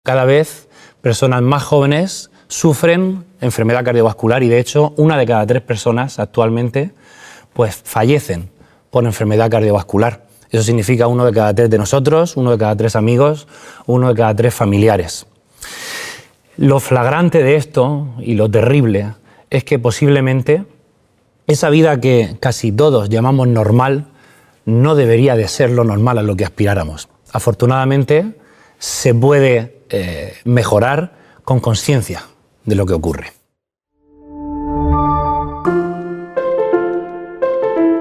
Cada vez personas más jóvenes sufren enfermedad cardiovascular y de hecho 1 de cada 3 personas actualmente pues fallecen por enfermedad cardiovascular. Eso significa 1 de cada 3 de nosotros, 1 de cada 3 amigos, 1 de cada 3 familiares. Lo flagrante de esto y lo terrible es que posiblemente esa vida que casi todos llamamos normal no debería de ser lo normal a lo que aspiráramos. Afortunadamente se puede mejorar con conciencia de lo que ocurre.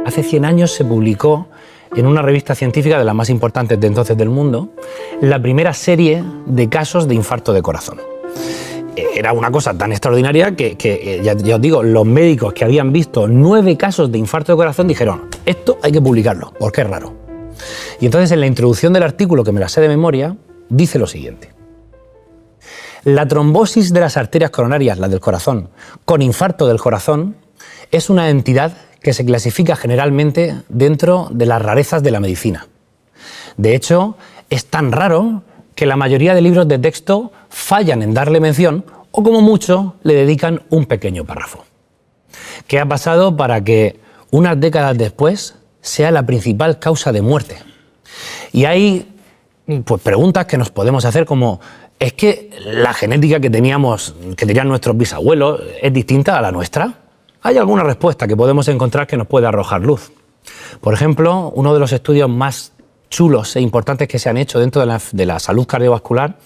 Hace 100 años se publicó en una revista científica de las más importantes de entonces del mundo la primera serie de casos de infarto de corazón. Era una cosa tan extraordinaria que ya os digo, los médicos que habían visto 9 casos de infarto de corazón dijeron, esto hay que publicarlo, porque es raro. Y entonces en la introducción del artículo, que me la sé de memoria, dice lo siguiente. La trombosis de las arterias coronarias, la del corazón, con infarto del corazón, es una entidad que se clasifica generalmente dentro de las rarezas de la medicina. De hecho, es tan raro que la mayoría de libros de texto fallan en darle mención o como mucho le dedican un pequeño párrafo. ¿Qué ha pasado para que unas décadas después sea la principal causa de muerte? Y hay pues, preguntas que nos podemos hacer como ¿es que la genética que tenían nuestros bisabuelos es distinta a la nuestra? Hay alguna respuesta que podemos encontrar que nos puede arrojar luz. Por ejemplo, uno de los estudios más chulos e importantes que se han hecho dentro de la salud cardiovascular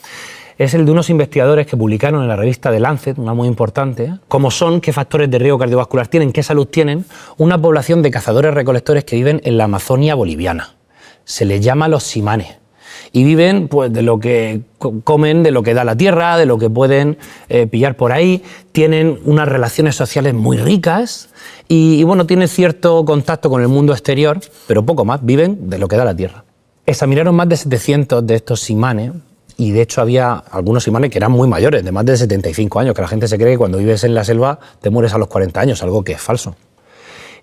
es el de unos investigadores que publicaron en la revista The Lancet, una muy importante, cómo son, qué factores de riesgo cardiovascular tienen, qué salud tienen, una población de cazadores-recolectores que viven en la Amazonia boliviana. Se les llama los simanes. Y viven pues, de lo que comen, de lo que da la tierra, de lo que pueden pillar por ahí. Tienen unas relaciones sociales muy ricas y bueno, tienen cierto contacto con el mundo exterior, pero poco más, viven de lo que da la tierra. Examinaron más de 700 de estos simanes y de hecho había algunos simanes que eran muy mayores, de más de 75 años, que la gente se cree que cuando vives en la selva te mueres a los 40 años, algo que es falso.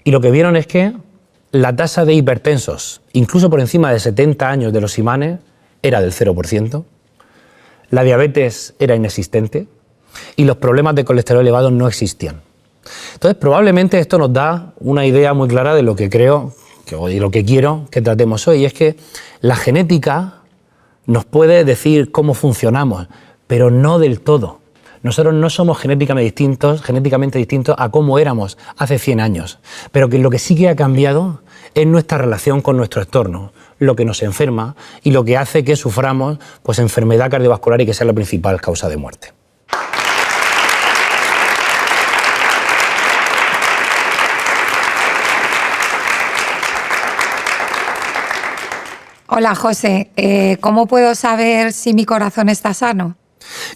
Y lo que vieron es que la tasa de hipertensos, incluso por encima de 70 años de los simanes, era del 0%, la diabetes era inexistente y los problemas de colesterol elevado no existían. Entonces, probablemente esto nos da una idea muy clara de lo que creo y lo que quiero que tratemos hoy, y es que la genética nos puede decir cómo funcionamos, pero no del todo. Nosotros no somos genéticamente distintos a cómo éramos hace 100 años, pero que lo que sí que ha cambiado es nuestra relación con nuestro entorno, lo que nos enferma y lo que hace que suframos pues, enfermedad cardiovascular y que sea la principal causa de muerte. Hola José, ¿cómo puedo saber si mi corazón está sano?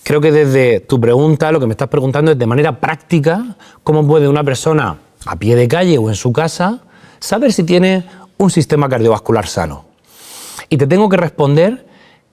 Creo que desde tu pregunta, lo que me estás preguntando es de manera práctica cómo puede una persona a pie de calle o en su casa saber si tiene un sistema cardiovascular sano. Y te tengo que responder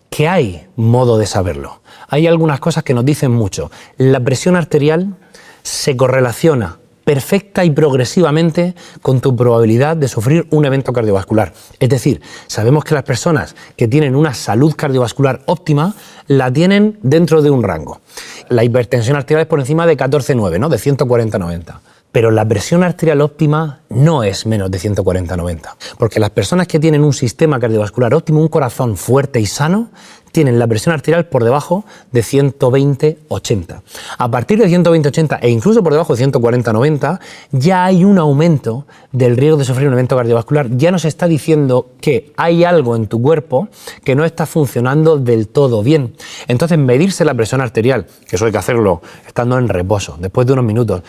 que hay modo de saberlo. Hay algunas cosas que nos dicen mucho. La presión arterial se correlaciona perfecta y progresivamente con tu probabilidad de sufrir un evento cardiovascular. Es decir, sabemos que las personas que tienen una salud cardiovascular óptima la tienen dentro de un rango. La hipertensión arterial es por encima de 14,9, ¿no? De 140/90. Pero la presión arterial óptima no es menos de 140/90, porque las personas que tienen un sistema cardiovascular óptimo, un corazón fuerte y sano, tienen la presión arterial por debajo de 120/80. A partir de 120/80 e incluso por debajo de 140/90 ya hay un aumento del riesgo de sufrir un evento cardiovascular. Ya nos está diciendo que hay algo en tu cuerpo que no está funcionando del todo bien. Entonces medirse la presión arterial, que eso hay que hacerlo estando en reposo, después de unos minutos,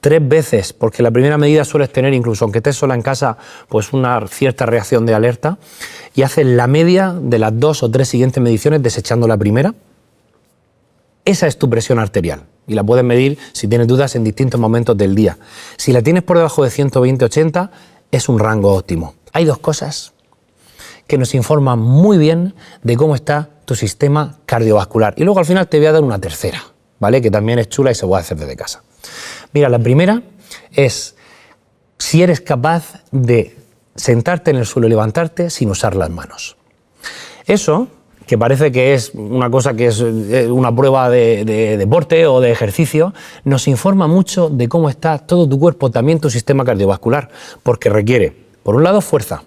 3 veces, porque la primera medida sueles tener, incluso aunque estés sola en casa, pues una cierta reacción de alerta, y haces la media de las 2 o 3 siguientes mediciones desechando la primera. Esa es tu presión arterial y la puedes medir si tienes dudas en distintos momentos del día. Si la tienes por debajo de 120/80 es un rango óptimo. Hay 2 cosas que nos informan muy bien de cómo está tu sistema cardiovascular. Y luego al final te voy a dar una tercera, ¿vale? Que también es chula y se puede hacer desde casa. Mira, la primera es si eres capaz de sentarte en el suelo y levantarte sin usar las manos. Eso que parece que es una cosa que es una prueba de deporte o de ejercicio, nos informa mucho de cómo está todo tu cuerpo, también tu sistema cardiovascular, porque requiere, por un lado, fuerza,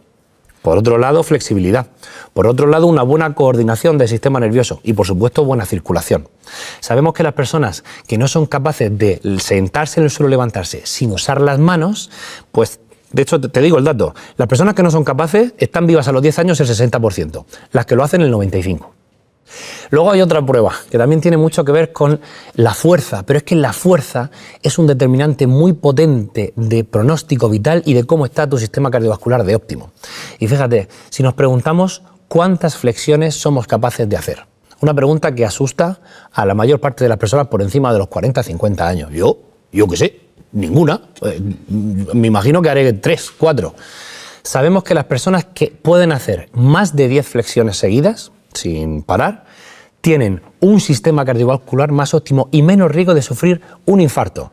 por otro lado, flexibilidad, por otro lado, una buena coordinación del sistema nervioso y, por supuesto, buena circulación. Sabemos que las personas que no son capaces de sentarse en el suelo, levantarse sin usar las manos, pues de hecho, te digo el dato, las personas que no son capaces están vivas a los 10 años el 60%, las que lo hacen el 95%. Luego hay otra prueba que también tiene mucho que ver con la fuerza, pero es que la fuerza es un determinante muy potente de pronóstico vital y de cómo está tu sistema cardiovascular de óptimo. Y fíjate, si nos preguntamos cuántas flexiones somos capaces de hacer, una pregunta que asusta a la mayor parte de las personas por encima de los 40-50 años. Yo qué sé, ninguna. Me imagino que haré 3, 4. Sabemos que las personas que pueden hacer más de 10 flexiones seguidas, sin parar, tienen un sistema cardiovascular más óptimo y menos riesgo de sufrir un infarto.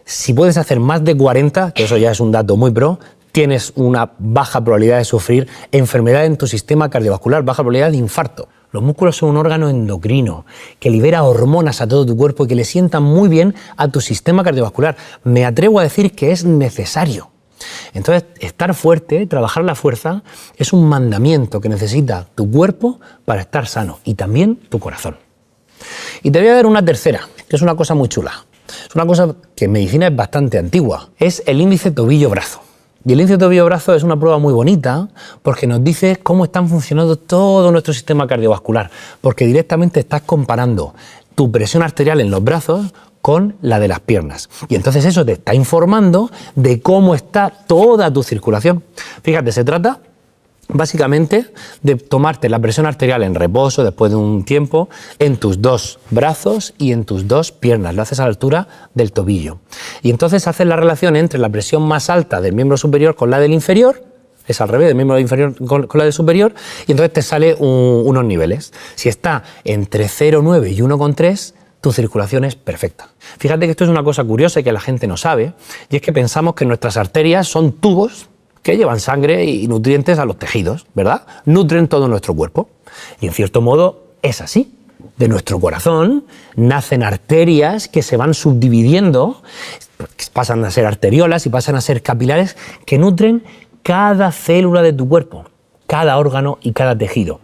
Si puedes hacer más de 40, que eso ya es un dato muy pro, tienes una baja probabilidad de sufrir enfermedad en tu sistema cardiovascular, baja probabilidad de infarto. Los músculos son un órgano endocrino que libera hormonas a todo tu cuerpo y que le sientan muy bien a tu sistema cardiovascular. Me atrevo a decir que es necesario. Entonces, estar fuerte, trabajar la fuerza, es un mandamiento que necesita tu cuerpo para estar sano y también tu corazón. Y te voy a dar una tercera, que es una cosa muy chula. Es una cosa que en medicina es bastante antigua. Es el índice tobillo-brazo. Y el índice tobillo-brazo es una prueba muy bonita porque nos dice cómo están funcionando todo nuestro sistema cardiovascular. Porque directamente estás comparando tu presión arterial en los brazos con la de las piernas. Y entonces eso te está informando de cómo está toda tu circulación. Fíjate, se trata básicamente de tomarte la presión arterial en reposo después de un tiempo en tus dos brazos y en tus dos piernas. Lo haces a la altura del tobillo. Y entonces haces la relación entre la presión más alta del miembro superior con la del inferior. Es al revés, del miembro inferior con la del superior. Y entonces te sale unos niveles. Si está entre 0,9 y 1,3, tu circulación es perfecta. Fíjate que esto es una cosa curiosa y que la gente no sabe, y es que pensamos que nuestras arterias son tubos que llevan sangre y nutrientes a los tejidos, ¿verdad? Nutren todo nuestro cuerpo. Y en cierto modo es así. De nuestro corazón nacen arterias que se van subdividiendo, pasan a ser arteriolas y pasan a ser capilares que nutren cada célula de tu cuerpo, cada órgano y cada tejido.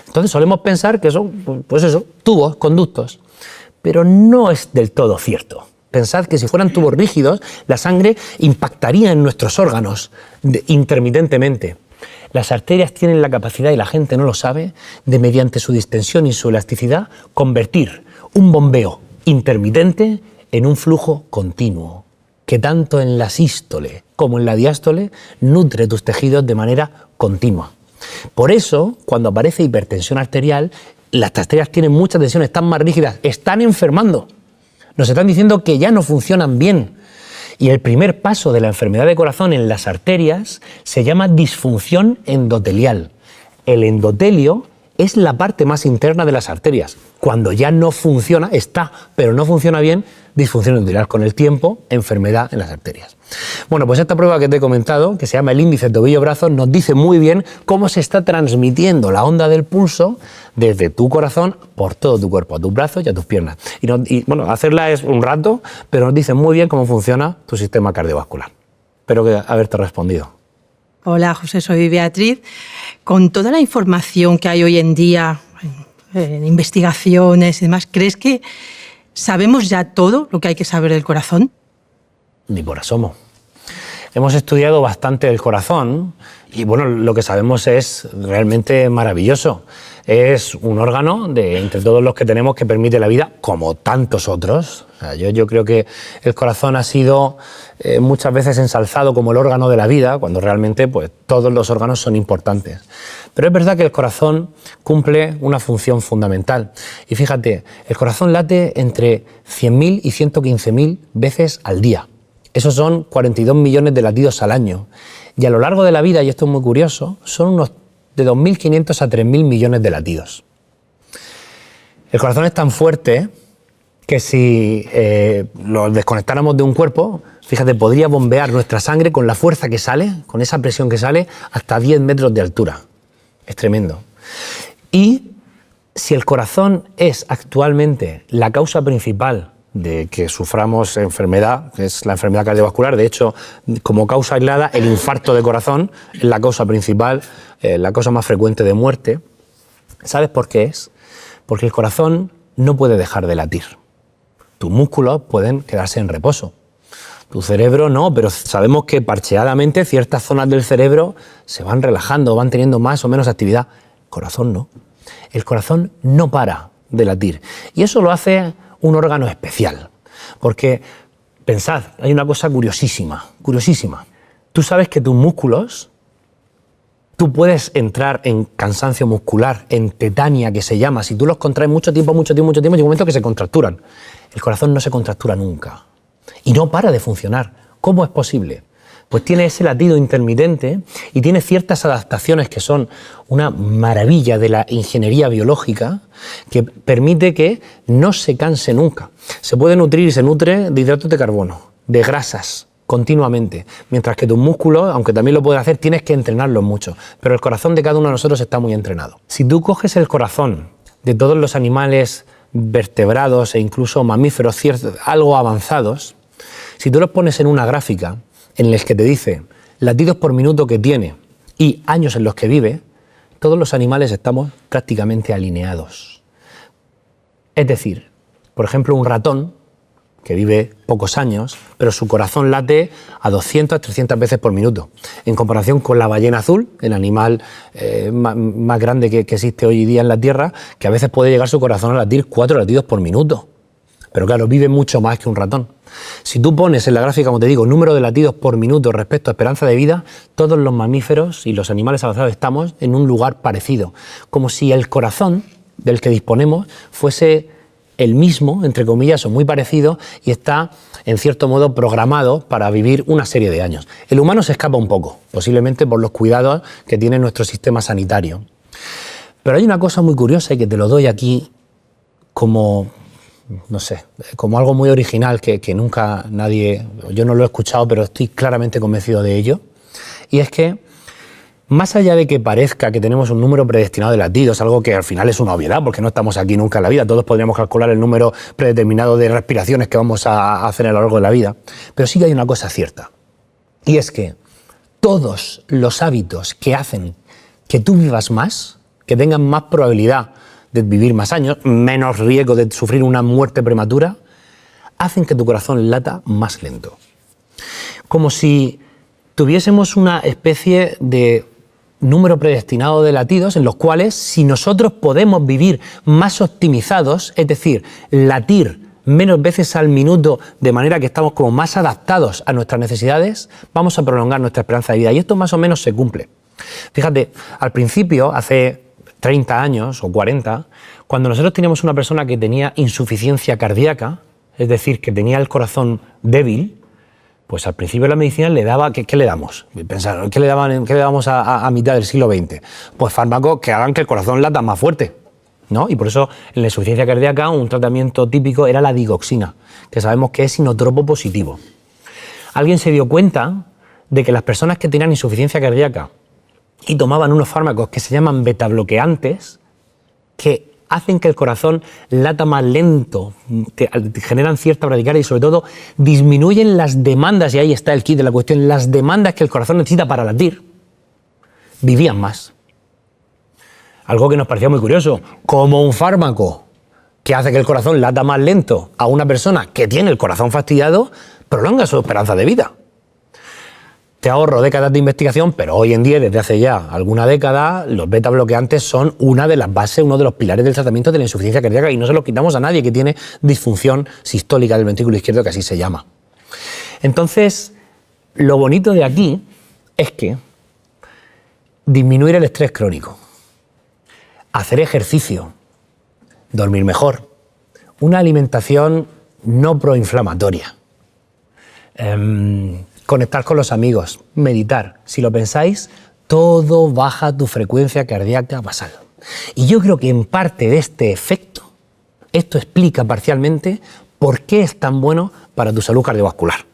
Entonces solemos pensar que son, pues eso, tubos, conductos. Pero no es del todo cierto. Pensad que si fueran tubos rígidos, la sangre impactaría en nuestros órganos intermitentemente. Las arterias tienen la capacidad, y la gente no lo sabe, de mediante su distensión y su elasticidad, convertir un bombeo intermitente en un flujo continuo, que tanto en la sístole como en la diástole nutre tus tejidos de manera continua. Por eso, cuando aparece hipertensión arterial, las arterias tienen mucha tensión, están más rígidas, están enfermando. Nos están diciendo que ya no funcionan bien. Y el primer paso de la enfermedad de corazón en las arterias se llama disfunción endotelial. El endotelio es la parte más interna de las arterias. Cuando ya no funciona, está, pero no funciona bien, disfunción endotelial. Con el tiempo, enfermedad en las arterias. Bueno, pues esta prueba que te he comentado, que se llama el índice tobillo-brazo, nos dice muy bien cómo se está transmitiendo la onda del pulso desde tu corazón por todo tu cuerpo, a tus brazos y a tus piernas. Y bueno, hacerla es un rato, pero nos dice muy bien cómo funciona tu sistema cardiovascular. Espero haberte respondido. Hola, José, soy Beatriz. Con toda la información que hay hoy en día, en investigaciones y demás, ¿crees que sabemos ya todo lo que hay que saber del corazón? Ni por asomo. Hemos estudiado bastante el corazón y bueno, lo que sabemos es realmente maravilloso. Es un órgano entre todos los que tenemos que permite la vida, como tantos otros. O sea, yo creo que el corazón ha sido muchas veces ensalzado como el órgano de la vida, cuando realmente pues, todos los órganos son importantes. Pero es verdad que el corazón cumple una función fundamental. Y fíjate, el corazón late entre 100.000 y 115.000 veces al día. Esos son 42 millones de latidos al año. Y a lo largo de la vida, y esto es muy curioso, son unos de 2.500 a 3.000 millones de latidos. El corazón es tan fuerte que si lo desconectáramos de un cuerpo, fíjate, podría bombear nuestra sangre con la fuerza que sale, con esa presión que sale, hasta 10 metros de altura. Es tremendo. Y Si el corazón es actualmente la causa principal de que suframos enfermedad, que es la enfermedad cardiovascular, de hecho, como causa aislada, el infarto de corazón es la causa principal, la causa más frecuente de muerte. ¿Sabes por qué es? Porque el corazón no puede dejar de latir. Tus músculos pueden quedarse en reposo. Tu cerebro no, pero sabemos que parcheadamente ciertas zonas del cerebro se van relajando, van teniendo más o menos actividad. El corazón no. El corazón no para de latir. Y eso lo hace un órgano especial. Porque, pensad, hay una cosa curiosísima, curiosísima. Tú sabes que tus músculos, tú puedes entrar en cansancio muscular, en tetania, que se llama. Si tú los contraes mucho tiempo, llega un momento que se contracturan. El corazón no se contractura nunca. Y no para de funcionar. ¿Cómo es posible? Pues tiene ese latido intermitente y tiene ciertas adaptaciones que son una maravilla de la ingeniería biológica que permite que no se canse nunca. Se puede nutrir y se nutre de hidratos de carbono, de grasas, continuamente. Mientras que tus músculos, aunque también lo puedes hacer, tienes que entrenarlos mucho. Pero el corazón de cada uno de nosotros está muy entrenado. Si tú coges el corazón de todos los animales vertebrados e incluso mamíferos algo avanzados, si tú los pones en una gráfica en el que te dice latidos por minuto que tiene y años en los que vive, todos los animales estamos prácticamente alineados. Es decir, por ejemplo, un ratón que vive pocos años, pero su corazón late a 200, 300 veces por minuto. En comparación con la ballena azul, el animal más grande que existe hoy día en la Tierra, que a veces puede llegar su corazón a latir 4 latidos por minuto. Pero claro, vive mucho más que un ratón. Si tú pones en la gráfica, como te digo, número de latidos por minuto respecto a esperanza de vida, todos los mamíferos y los animales avanzados estamos en un lugar parecido. Como si el corazón del que disponemos fuese el mismo, entre comillas, o muy parecido, y está, en cierto modo, programado para vivir una serie de años. El humano se escapa un poco, posiblemente por los cuidados que tiene nuestro sistema sanitario. Pero hay una cosa muy curiosa y que te lo doy aquí como, no sé, como algo muy original que nunca nadie, yo no lo he escuchado, pero estoy claramente convencido de ello, y es que más allá de que parezca que tenemos un número predestinado de latidos, algo que al final es una obviedad, porque no estamos aquí nunca en la vida, todos podríamos calcular el número predeterminado de respiraciones que vamos a hacer a lo largo de la vida, pero sí que hay una cosa cierta, y es que todos los hábitos que hacen que tú vivas más, que tengan más probabilidad de vivir más años, menos riesgo de sufrir una muerte prematura, hacen que tu corazón lata más lento. Como si tuviésemos una especie de número predestinado de latidos en los cuales, si nosotros podemos vivir más optimizados, es decir, latir menos veces al minuto de manera que estamos como más adaptados a nuestras necesidades, vamos a prolongar nuestra esperanza de vida. Y esto más o menos se cumple. Fíjate, al principio, hace 30 años o 40, cuando nosotros teníamos una persona que tenía insuficiencia cardíaca, es decir, que tenía el corazón débil, pues al principio la medicina le daba, ¿qué le damos? Pensaron, ¿qué le damos a mitad del siglo XX? Pues fármacos que hagan que el corazón lata más fuerte, ¿no? Y por eso en la insuficiencia cardíaca un tratamiento típico era la digoxina, que sabemos que es inotropo positivo. Alguien se dio cuenta de que las personas que tenían insuficiencia cardíaca y tomaban unos fármacos que se llaman betabloqueantes, que hacen que el corazón lata más lento, generan cierta bradicardia y sobre todo disminuyen las demandas, y ahí está el kit de la cuestión, las demandas que el corazón necesita para latir, vivían más. Algo que nos parecía muy curioso, como un fármaco que hace que el corazón lata más lento a una persona que tiene el corazón fastidiado, prolonga su esperanza de vida. Te ahorro décadas de investigación, pero hoy en día, desde hace ya alguna década, los beta bloqueantes son una de las bases, uno de los pilares del tratamiento de la insuficiencia cardíaca, y no se los quitamos a nadie que tiene disfunción sistólica del ventrículo izquierdo, que así se llama. Entonces, lo bonito de aquí es que disminuir el estrés crónico, hacer ejercicio, dormir mejor, una alimentación no proinflamatoria, conectar con los amigos, meditar. Si lo pensáis, todo baja tu frecuencia cardíaca basal. Y yo creo que en parte de este efecto, esto explica parcialmente por qué es tan bueno para tu salud cardiovascular.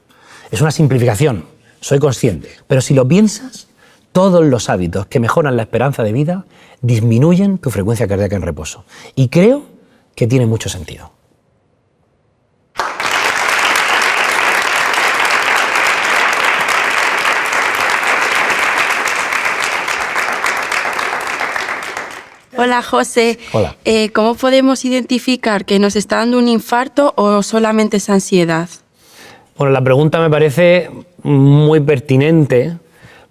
Es una simplificación, soy consciente, pero si lo piensas, todos los hábitos que mejoran la esperanza de vida disminuyen tu frecuencia cardíaca en reposo. Y creo que tiene mucho sentido. Hola, José. Hola. ¿Cómo podemos identificar que nos está dando un infarto o solamente es ansiedad? Bueno, la pregunta me parece muy pertinente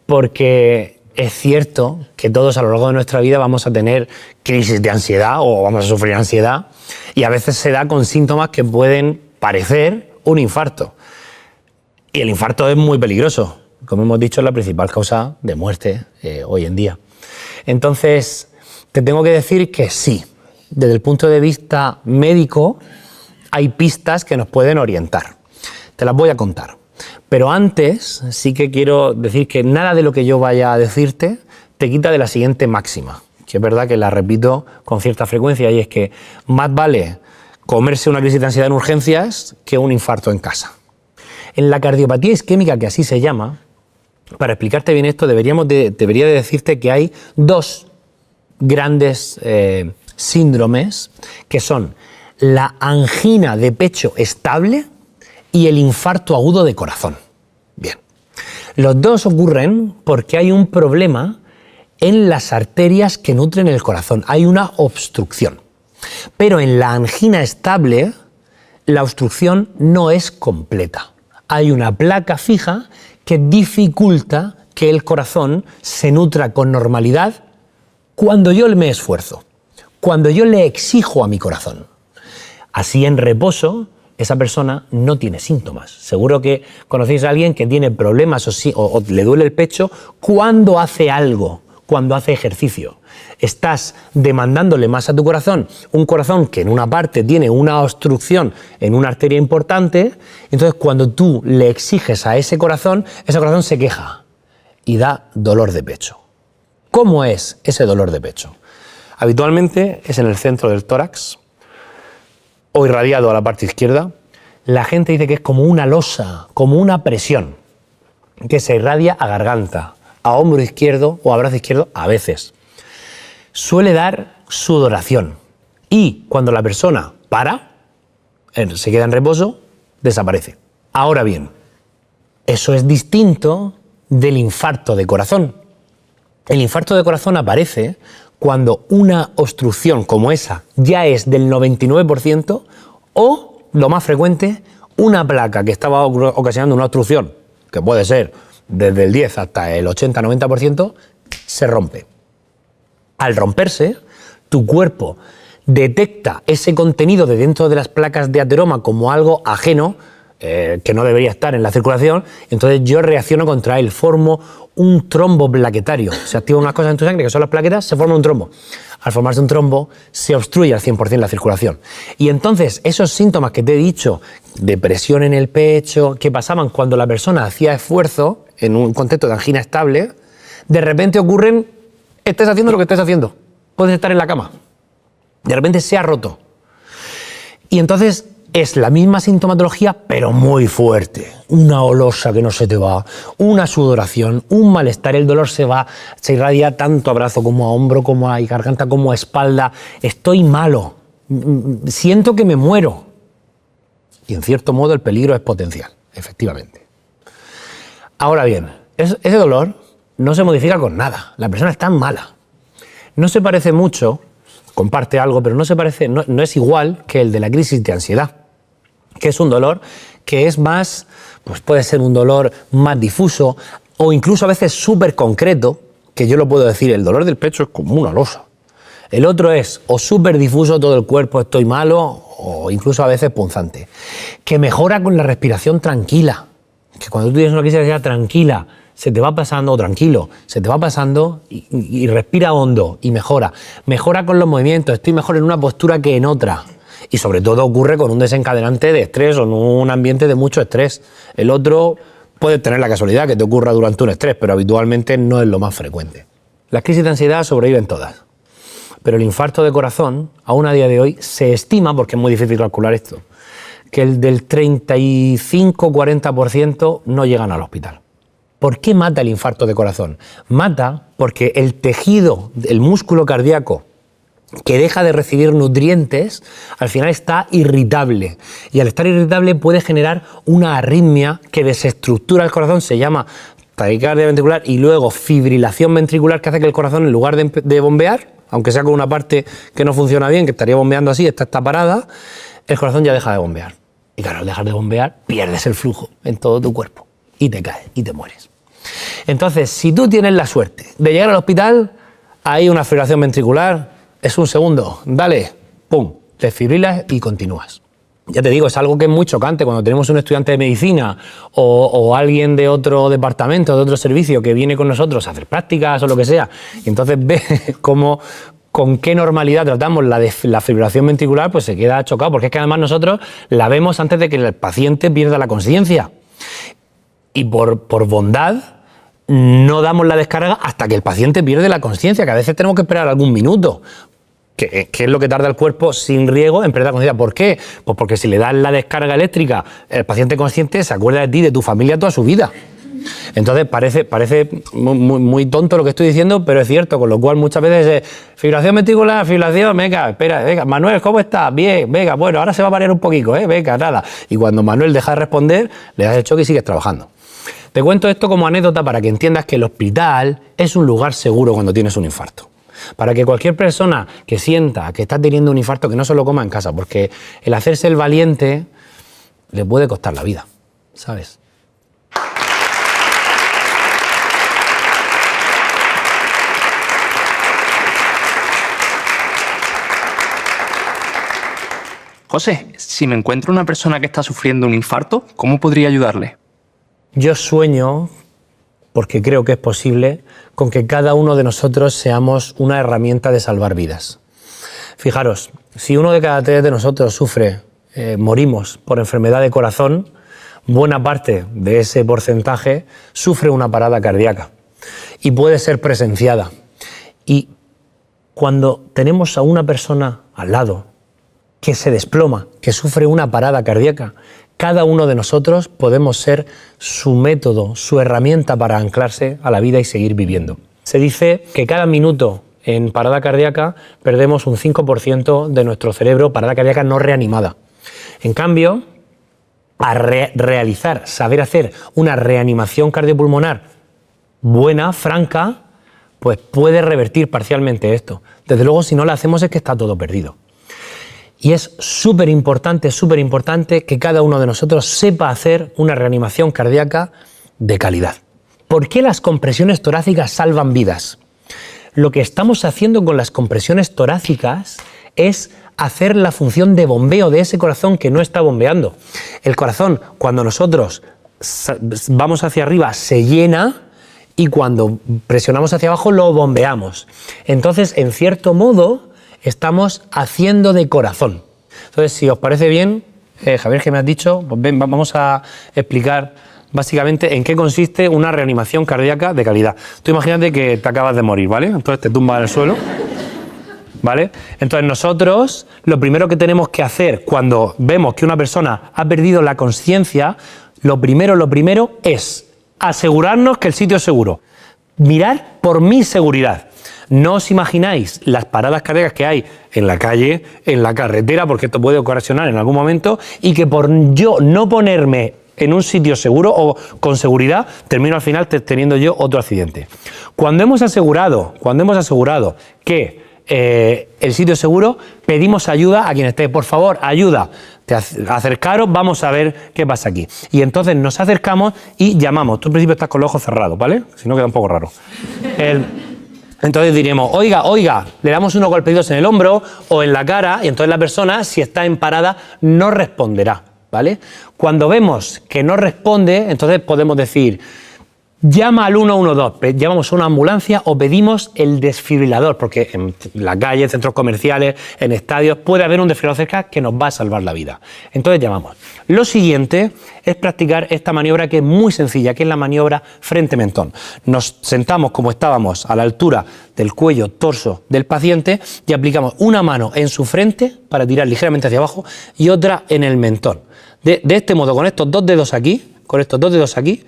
porque es cierto que todos a lo largo de nuestra vida vamos a tener crisis de ansiedad o vamos a sufrir ansiedad y a veces se da con síntomas que pueden parecer un infarto. Y el infarto es muy peligroso. Como hemos dicho, es la principal causa de muerte hoy en día. Entonces, te tengo que decir que sí, desde el punto de vista médico hay pistas que nos pueden orientar. Te las voy a contar. Pero antes sí que quiero decir que nada de lo que yo vaya a decirte te quita de la siguiente máxima, que es verdad que la repito con cierta frecuencia, y es que más vale comerse una crisis de ansiedad en urgencias que un infarto en casa. En la cardiopatía isquémica, que así se llama, para explicarte bien esto debería de decirte que hay dos grandes síndromes, que son la angina de pecho estable y el infarto agudo de corazón. Bien, los dos ocurren porque hay un problema en las arterias que nutren el corazón, hay una obstrucción. Pero en la angina estable, la obstrucción no es completa. Hay una placa fija que dificulta que el corazón se nutra con normalidad cuando yo me esfuerzo, cuando yo le exijo a mi corazón. Así en reposo, esa persona no tiene síntomas. Seguro que conocéis a alguien que tiene problemas o le duele el pecho cuando hace algo, cuando hace ejercicio. Estás demandándole más a tu corazón, un corazón que en una parte tiene una obstrucción en una arteria importante, entonces cuando tú le exiges a ese corazón se queja y da dolor de pecho. ¿Cómo es ese dolor de pecho? Habitualmente es en el centro del tórax o irradiado a la parte izquierda. La gente dice que es como una losa, como una presión que se irradia a garganta, a hombro izquierdo o a brazo izquierdo a veces. Suele dar sudoración y cuando la persona para, se queda en reposo, desaparece. Ahora bien, eso es distinto del infarto de corazón. El infarto de corazón aparece cuando una obstrucción como esa ya es del 99% o, lo más frecuente, una placa que estaba ocasionando una obstrucción, que puede ser desde el 10 hasta el 80-90%, se rompe. Al romperse, tu cuerpo detecta ese contenido de dentro de las placas de ateroma como algo ajeno, que no debería estar en la circulación, entonces yo reacciono contra él, formo un trombo plaquetario. Se activan unas cosas en tu sangre que son las plaquetas, se forma un trombo. Al formarse un trombo, se obstruye al 100% la circulación. Y entonces esos síntomas que te he dicho, de presión en el pecho, que pasaban cuando la persona hacía esfuerzo, en un contexto de angina estable, de repente ocurren, estés haciendo lo que estés haciendo. Puedes estar en la cama. De repente se ha roto. Y entonces es la misma sintomatología, pero muy fuerte. Una olosa que no se te va, una sudoración, un malestar, el dolor se irradia tanto a brazo como a hombro, como a garganta, como a espalda. Estoy malo, siento que me muero. Y en cierto modo el peligro es potencial, efectivamente. Ahora bien, ese dolor no se modifica con nada, la persona está mala. No se parece mucho, comparte algo, pero no es igual que el de la crisis de ansiedad, que es un dolor que es más, pues puede ser un dolor más difuso o incluso a veces súper concreto, que yo lo puedo decir, el dolor del pecho es como una losa. El otro es o súper difuso, todo el cuerpo, estoy malo, o incluso a veces punzante, que mejora con la respiración tranquila, que cuando tú tienes una crisis de ansiedad tranquila, se te va pasando, o tranquilo, se te va pasando y respira hondo y mejora. Mejora con los movimientos, estoy mejor en una postura que en otra. Y sobre todo ocurre con un desencadenante de estrés o en un ambiente de mucho estrés. El otro puede tener la casualidad que te ocurra durante un estrés, pero habitualmente no es lo más frecuente. Las crisis de ansiedad sobreviven todas. Pero el infarto de corazón, aún a día de hoy, se estima, porque es muy difícil calcular esto, que el del 35-40% no llegan al hospital. ¿Por qué mata el infarto de corazón? Mata porque el tejido, el músculo cardíaco, que deja de recibir nutrientes, al final está irritable. Y al estar irritable puede generar una arritmia que desestructura el corazón, se llama taquicardia ventricular, y luego fibrilación ventricular, que hace que el corazón, en lugar de bombear, aunque sea con una parte que no funciona bien, que estaría bombeando así, esta está parada, el corazón ya deja de bombear. Y claro, al dejar de bombear, pierdes el flujo en todo tu cuerpo y te caes y te mueres. Entonces, si tú tienes la suerte de llegar al hospital, hay una fibrilación ventricular, es un segundo, dale, pum, te fibrilas y continúas. Ya te digo, es algo que es muy chocante cuando tenemos un estudiante de medicina o alguien de otro departamento, de otro servicio que viene con nosotros a hacer prácticas o lo que sea, y entonces ve cómo, con qué normalidad tratamos la fibrilación ventricular, pues se queda chocado, porque es que además nosotros la vemos antes de que el paciente pierda la conciencia. Y por bondad no damos la descarga hasta que el paciente pierde la conciencia, que a veces tenemos que esperar algún minuto, que es lo que tarda el cuerpo sin riego en perder la conciencia. ¿Por qué? Pues porque si le das la descarga eléctrica, el paciente consciente se acuerda de ti, de tu familia, toda su vida. Entonces parece muy tonto lo que estoy diciendo, pero es cierto, con lo cual muchas veces es fibrilación ventricular, fibrilación, venga, espera, venga, Manuel, ¿cómo estás? Bien, venga, bueno, ahora se va a marear un poquito, venga, nada. Y cuando Manuel deja de responder, le das el choque y sigues trabajando. Te cuento esto como anécdota para que entiendas que el hospital es un lugar seguro cuando tienes un infarto. Para que cualquier persona que sienta que está teniendo un infarto, que no se lo coma en casa, porque el hacerse el valiente le puede costar la vida, ¿sabes? José, si me encuentro una persona que está sufriendo un infarto, ¿cómo podría ayudarle? Yo sueño, porque creo que es posible, con que cada uno de nosotros seamos una herramienta de salvar vidas. Fijaros, si uno de cada 3 de nosotros sufre, morimos por enfermedad de corazón, buena parte de ese porcentaje sufre una parada cardíaca y puede ser presenciada. Y cuando tenemos a una persona al lado que se desploma, que sufre una parada cardíaca, cada uno de nosotros podemos ser su método, su herramienta para anclarse a la vida y seguir viviendo. Se dice que cada minuto en parada cardíaca perdemos un 5% de nuestro cerebro, parada cardíaca no reanimada. En cambio, a saber hacer una reanimación cardiopulmonar buena, franca, pues puede revertir parcialmente esto. Desde luego, si no la hacemos es que está todo perdido. Y es súper importante que cada uno de nosotros sepa hacer una reanimación cardíaca de calidad. ¿Por qué las compresiones torácicas salvan vidas? Lo que estamos haciendo con las compresiones torácicas es hacer la función de bombeo de ese corazón que no está bombeando. El corazón, cuando nosotros vamos hacia arriba, se llena, y cuando presionamos hacia abajo lo bombeamos. Entonces, en cierto modo, estamos haciendo de corazón. Entonces, si os parece bien, Javier, ¿qué me has dicho? Pues ven, vamos a explicar básicamente en qué consiste una reanimación cardíaca de calidad. Tú imagínate que te acabas de morir, ¿vale? Entonces te tumbas en el suelo, ¿vale? Entonces nosotros lo primero que tenemos que hacer cuando vemos que una persona ha perdido la conciencia, lo primero es asegurarnos que el sitio es seguro. Mirar por mi seguridad. No os imagináis las paradas cardíacas que hay en la calle, en la carretera, porque esto puede ocasionar en algún momento, y que por yo no ponerme en un sitio seguro o con seguridad, termino al final teniendo yo otro accidente. Cuando hemos asegurado que el sitio es seguro, pedimos ayuda a quien esté. Por favor, ayuda, acercaros, vamos a ver qué pasa aquí. Y entonces nos acercamos y llamamos. Tú al principio estás con los ojos cerrados, ¿vale? Si no queda un poco raro. Entonces diremos, oiga, le damos unos golpecitos en el hombro o en la cara, y entonces la persona, si está en parada, no responderá, ¿vale? Cuando vemos que no responde, entonces podemos decir, llama al 112, llamamos a una ambulancia o pedimos el desfibrilador, porque en la calle, en centros comerciales, en estadios, puede haber un desfibrilador cerca que nos va a salvar la vida. Entonces llamamos. Lo siguiente es practicar esta maniobra que es muy sencilla, que es la maniobra frente-mentón. Nos sentamos como estábamos a la altura del cuello, torso del paciente y aplicamos una mano en su frente para tirar ligeramente hacia abajo y otra en el mentón. De este modo, con estos dos dedos aquí,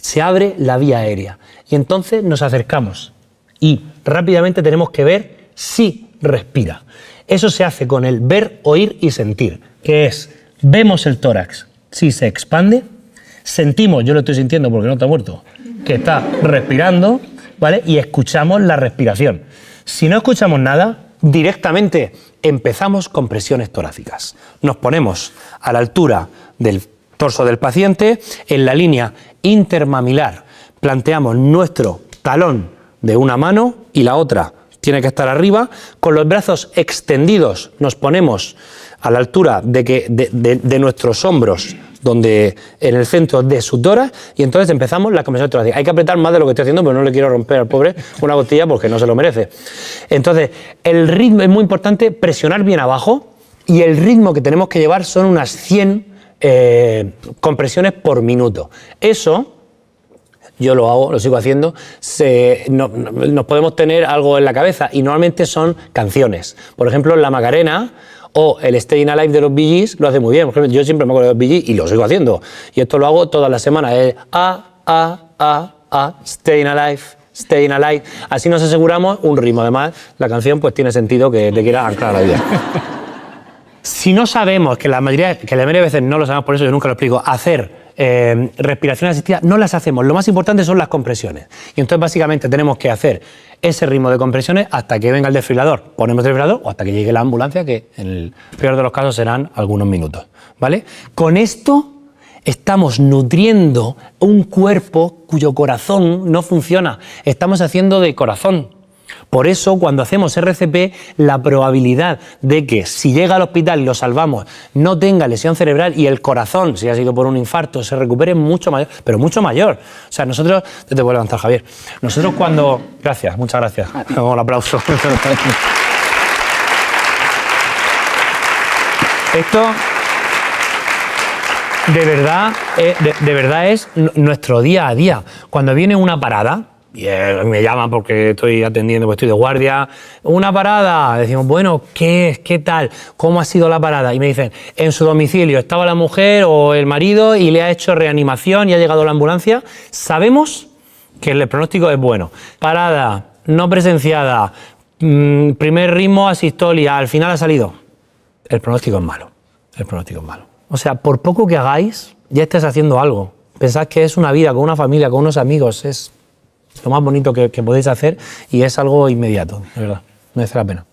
se abre la vía aérea y entonces nos acercamos y rápidamente tenemos que ver si respira. Eso se hace con el ver, oír y sentir, que es, vemos el tórax, si se expande, sentimos, yo lo estoy sintiendo porque no está muerto, que está respirando, ¿vale? Y escuchamos la respiración. Si no escuchamos nada, directamente empezamos con presiones torácicas. Nos ponemos a la altura del torso del paciente, en la línea intermamilar, planteamos nuestro talón de una mano y la otra tiene que estar arriba, con los brazos extendidos nos ponemos a la altura de nuestros hombros, donde en el centro de su tórax, y entonces empezamos la compresión torácica. Hay que apretar más de lo que estoy haciendo, pero no le quiero romper al pobre una costilla porque no se lo merece. Entonces, el ritmo es muy importante, presionar bien abajo, y el ritmo que tenemos que llevar son unas 100 compresiones por minuto. Eso, yo lo hago, lo sigo haciendo, nos podemos tener algo en la cabeza, y normalmente son canciones. Por ejemplo, La Macarena o el Staying Alive de los Bee Gees lo hace muy bien. Por ejemplo, yo siempre me acuerdo de los Bee Gees y lo sigo haciendo. Y esto lo hago todas las semanas. Es Staying Alive, Staying Alive. Así nos aseguramos un ritmo. Además, la canción pues tiene sentido que te quiera anclar a la vida. Si no sabemos, que la mayoría de veces no lo sabemos, por eso yo nunca lo explico, hacer respiración asistida, no las hacemos. Lo más importante son las compresiones. Y entonces básicamente tenemos que hacer ese ritmo de compresiones hasta que venga el desfibrilador. Ponemos el desfibrilador o hasta que llegue la ambulancia, que en el peor de los casos serán algunos minutos, ¿vale? Con esto estamos nutriendo un cuerpo cuyo corazón no funciona. Estamos haciendo de corazón. Por eso, cuando hacemos RCP, la probabilidad de que si llega al hospital y lo salvamos, no tenga lesión cerebral y el corazón, si ha sido por un infarto, se recupere es mucho mayor, pero mucho mayor. O sea, nosotros... Te voy a levantar, Javier. Nosotros cuando... Gracias, muchas gracias. Vamos, el aplauso. Esto... De verdad es nuestro día a día. Cuando viene una parada... Y me llaman porque estoy atendiendo, porque estoy de guardia. Una parada, decimos, bueno, ¿qué es? ¿Qué tal? ¿Cómo ha sido la parada? Y me dicen, en su domicilio estaba la mujer o el marido y le ha hecho reanimación y ha llegado la ambulancia. Sabemos que el pronóstico es bueno. Parada, no presenciada, primer ritmo asistolia, al final ha salido. El pronóstico es malo. El pronóstico es malo. O sea, por poco que hagáis, ya estáis haciendo algo. Pensad que es una vida con una familia, con unos amigos, es lo más bonito que podéis hacer y es algo inmediato, de verdad, merece la pena.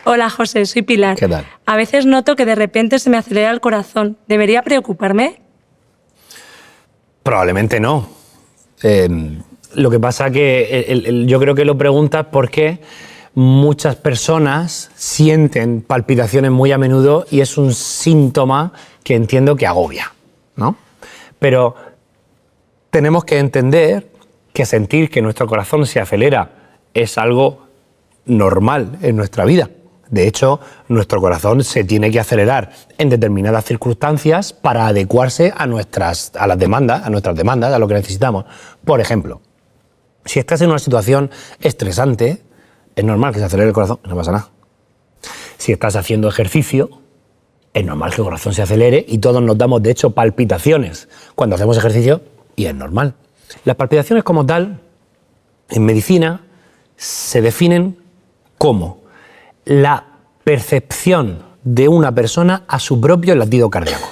Hola José, soy Pilar. ¿Qué tal? A veces noto que de repente se me acelera el corazón. ¿Debería preocuparme? Probablemente no. Lo que pasa que yo creo que lo preguntas porque muchas personas sienten palpitaciones muy a menudo y es un síntoma que entiendo que agobia, ¿no? Pero tenemos que entender que sentir que nuestro corazón se acelera es algo normal en nuestra vida. De hecho, nuestro corazón se tiene que acelerar en determinadas circunstancias para adecuarse a nuestras demandas, a lo que necesitamos. Por ejemplo, si estás en una situación estresante, es normal que se acelere el corazón, no pasa nada. Si estás haciendo ejercicio, es normal que el corazón se acelere y todos nos damos, de hecho, palpitaciones cuando hacemos ejercicio y es normal. Las palpitaciones como tal, en medicina, se definen como la percepción de una persona a su propio latido cardíaco.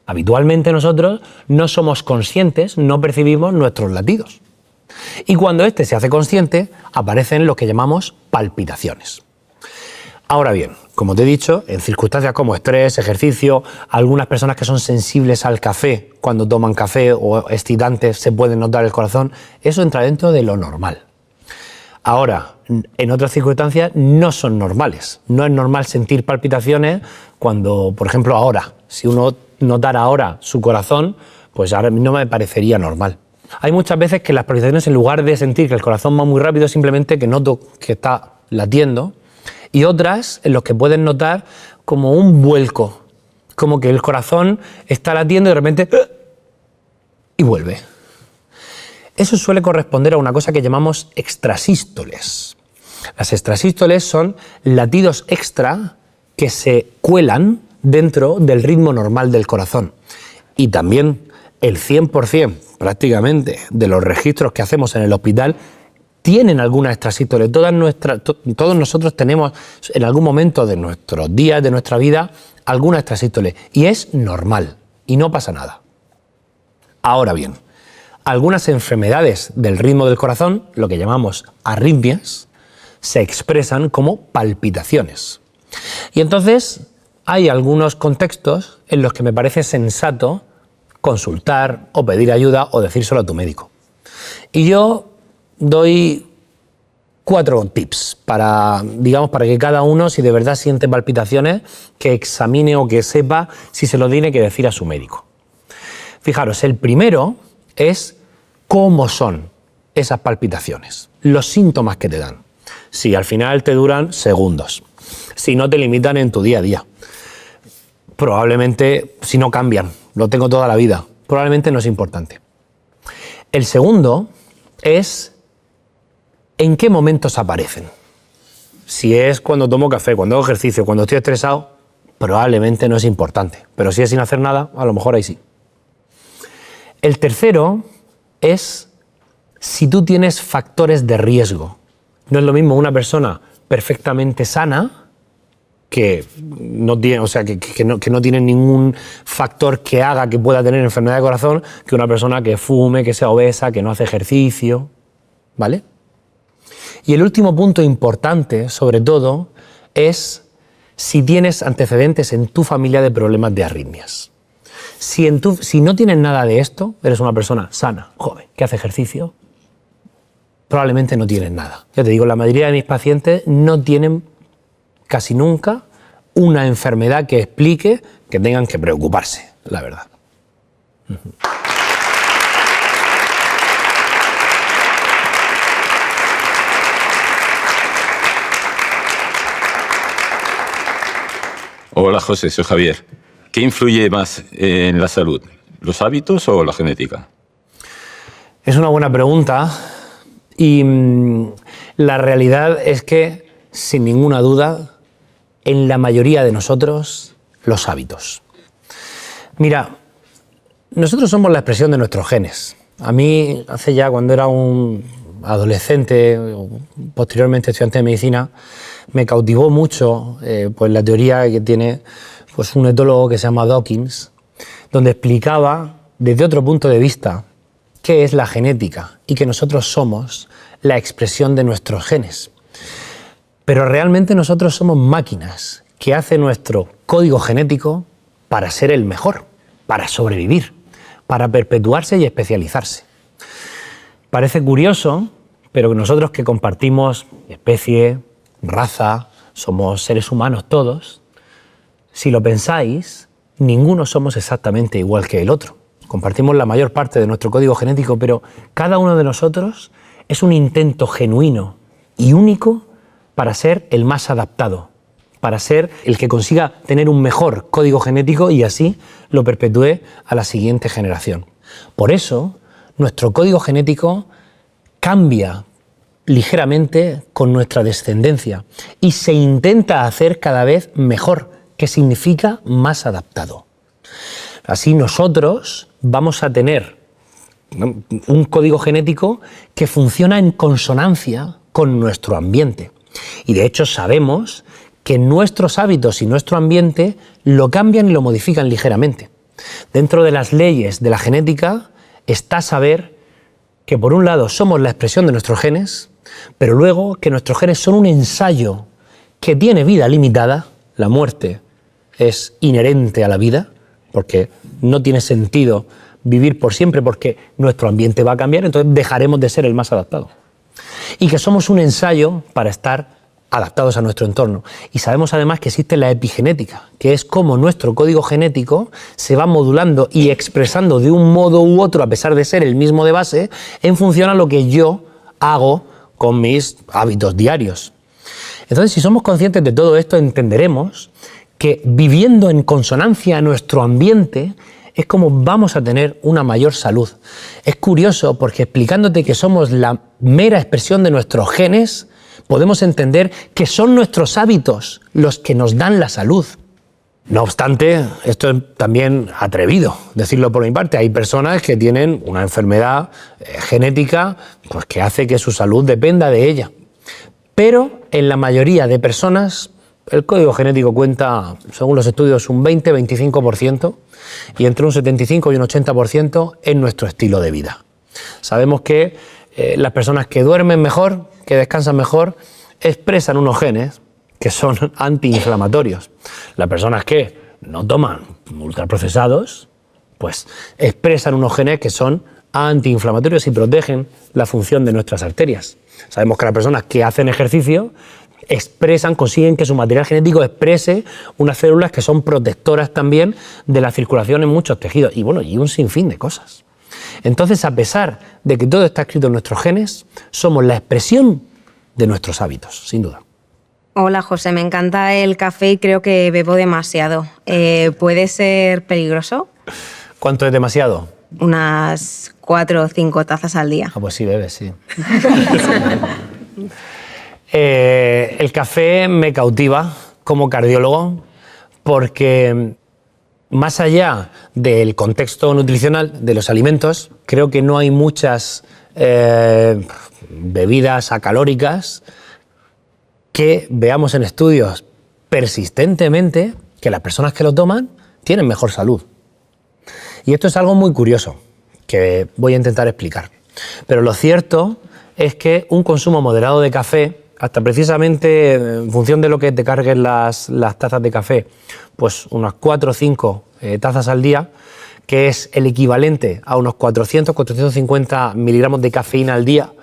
Habitualmente nosotros no somos conscientes, no percibimos nuestros latidos. Y cuando este se hace consciente, aparecen lo que llamamos palpitaciones. Ahora bien, como te he dicho, en circunstancias como estrés, ejercicio, algunas personas que son sensibles al café, cuando toman café o excitantes, se pueden notar el corazón, eso entra dentro de lo normal. Ahora, en otras circunstancias no son normales. No es normal sentir palpitaciones cuando, por ejemplo, ahora, si uno notara ahora su corazón, pues ahora no me parecería normal. Hay muchas veces que las palpitaciones, en lugar de sentir que el corazón va muy rápido, simplemente que noto que está latiendo, y otras en las que pueden notar como un vuelco, como que el corazón está latiendo y de repente y vuelve. Eso suele corresponder a una cosa que llamamos extrasístoles. Las extrasístoles son latidos extra que se cuelan dentro del ritmo normal del corazón. Y también el 100% prácticamente de los registros que hacemos en el hospital tienen alguna extrasístole. Todos nosotros tenemos en algún momento de nuestros días, de nuestra vida, alguna extrasístole. Y es normal y no pasa nada. Ahora bien, algunas enfermedades del ritmo del corazón, lo que llamamos arritmias, se expresan como palpitaciones. Y entonces hay algunos contextos en los que me parece sensato consultar o pedir ayuda o decírselo a tu médico. Y yo doy 4 tips para que cada uno, si de verdad siente palpitaciones, que examine o que sepa si se lo tiene que decir a su médico. Fijaros, el primero es cómo son esas palpitaciones, los síntomas que te dan. Si al final te duran segundos, si no te limitan en tu día a día, probablemente si no cambian, lo tengo toda la vida, probablemente no es importante. El segundo es en qué momentos aparecen. Si es cuando tomo café, cuando hago ejercicio, cuando estoy estresado, probablemente no es importante, pero si es sin hacer nada, a lo mejor ahí sí. El tercero es si tú tienes factores de riesgo. No es lo mismo una persona perfectamente sana que no tiene, que no tiene ningún factor que haga que pueda tener enfermedad de corazón, que una persona que fume, que sea obesa, que no hace ejercicio, ¿vale? Y el último punto importante, sobre todo, es si tienes antecedentes en tu familia de problemas de arritmias. Si no tienes nada de esto, eres una persona sana, joven, que hace ejercicio, probablemente no tienes nada. Ya te digo, la mayoría de mis pacientes no tienen casi nunca una enfermedad que explique que tengan que preocuparse, la verdad. Hola José, soy Javier. ¿Qué influye más en la salud, los hábitos o la genética? Es una buena pregunta y la realidad es que, sin ninguna duda, en la mayoría de nosotros, los hábitos. Mira, nosotros somos la expresión de nuestros genes. A mí, hace ya cuando era un adolescente, posteriormente estudiante de medicina, me cautivó mucho pues la teoría que tiene pues un etólogo que se llama Dawkins, donde explicaba desde otro punto de vista qué es la genética y que nosotros somos la expresión de nuestros genes. Pero realmente nosotros somos máquinas que hacen nuestro código genético para ser el mejor, para sobrevivir, para perpetuarse y especializarse. Parece curioso, pero nosotros que compartimos especie, raza, somos seres humanos todos, si lo pensáis, ninguno somos exactamente igual que el otro. Compartimos la mayor parte de nuestro código genético, pero cada uno de nosotros es un intento genuino y único para ser el más adaptado, para ser el que consiga tener un mejor código genético y así lo perpetúe a la siguiente generación. Por eso, nuestro código genético cambia ligeramente con nuestra descendencia y se intenta hacer cada vez mejor, que significa más adaptado. Así nosotros vamos a tener un código genético que funciona en consonancia con nuestro ambiente. Y de hecho sabemos que nuestros hábitos y nuestro ambiente lo cambian y lo modifican ligeramente. Dentro de las leyes de la genética está saber que por un lado somos la expresión de nuestros genes, pero luego que nuestros genes son un ensayo que tiene vida limitada. La muerte es inherente a la vida, porque no tiene sentido vivir por siempre, porque nuestro ambiente va a cambiar, entonces dejaremos de ser el más adaptado. Y que somos un ensayo para estar adaptados a nuestro entorno. Y sabemos además que existe la epigenética, que es cómo nuestro código genético se va modulando y expresando de un modo u otro, a pesar de ser el mismo de base, en función a lo que yo hago con mis hábitos diarios. Entonces, si somos conscientes de todo esto, entenderemos que viviendo en consonancia a nuestro ambiente es como vamos a tener una mayor salud. Es curioso porque explicándote que somos la mera expresión de nuestros genes, podemos entender que son nuestros hábitos los que nos dan la salud. No obstante, esto es también atrevido decirlo por mi parte. Hay personas que tienen una enfermedad genética pues, que hace que su salud dependa de ella. Pero en la mayoría de personas el código genético cuenta, según los estudios, un 20-25% y entre un 75 y un 80% en nuestro estilo de vida. Sabemos que las personas que duermen mejor, que descansan mejor, expresan unos genes que son antiinflamatorios. Las personas que no toman ultraprocesados, pues expresan unos genes que son antiinflamatorios y protegen la función de nuestras arterias. Sabemos que las personas que hacen ejercicio consiguen que su material genético exprese unas células que son protectoras también de la circulación en muchos tejidos y un sinfín de cosas. Entonces, a pesar de que todo está escrito en nuestros genes, somos la expresión de nuestros hábitos, sin duda. Hola José, me encanta el café y creo que bebo demasiado. ¿Puede ser peligroso? ¿Cuánto es demasiado? Unas 4 o 5 tazas al día. Ah, pues sí, bebes, sí. El café me cautiva como cardiólogo porque más allá del contexto nutricional de los alimentos, creo que no hay muchas bebidas acalóricas que veamos en estudios persistentemente que las personas que lo toman tienen mejor salud. Y esto es algo muy curioso que voy a intentar explicar. Pero lo cierto es que un consumo moderado de café, hasta precisamente en función de lo que te carguen las tazas de café, pues unas 4 o 5 tazas al día, que es el equivalente a unos 400-450 miligramos de cafeína al día,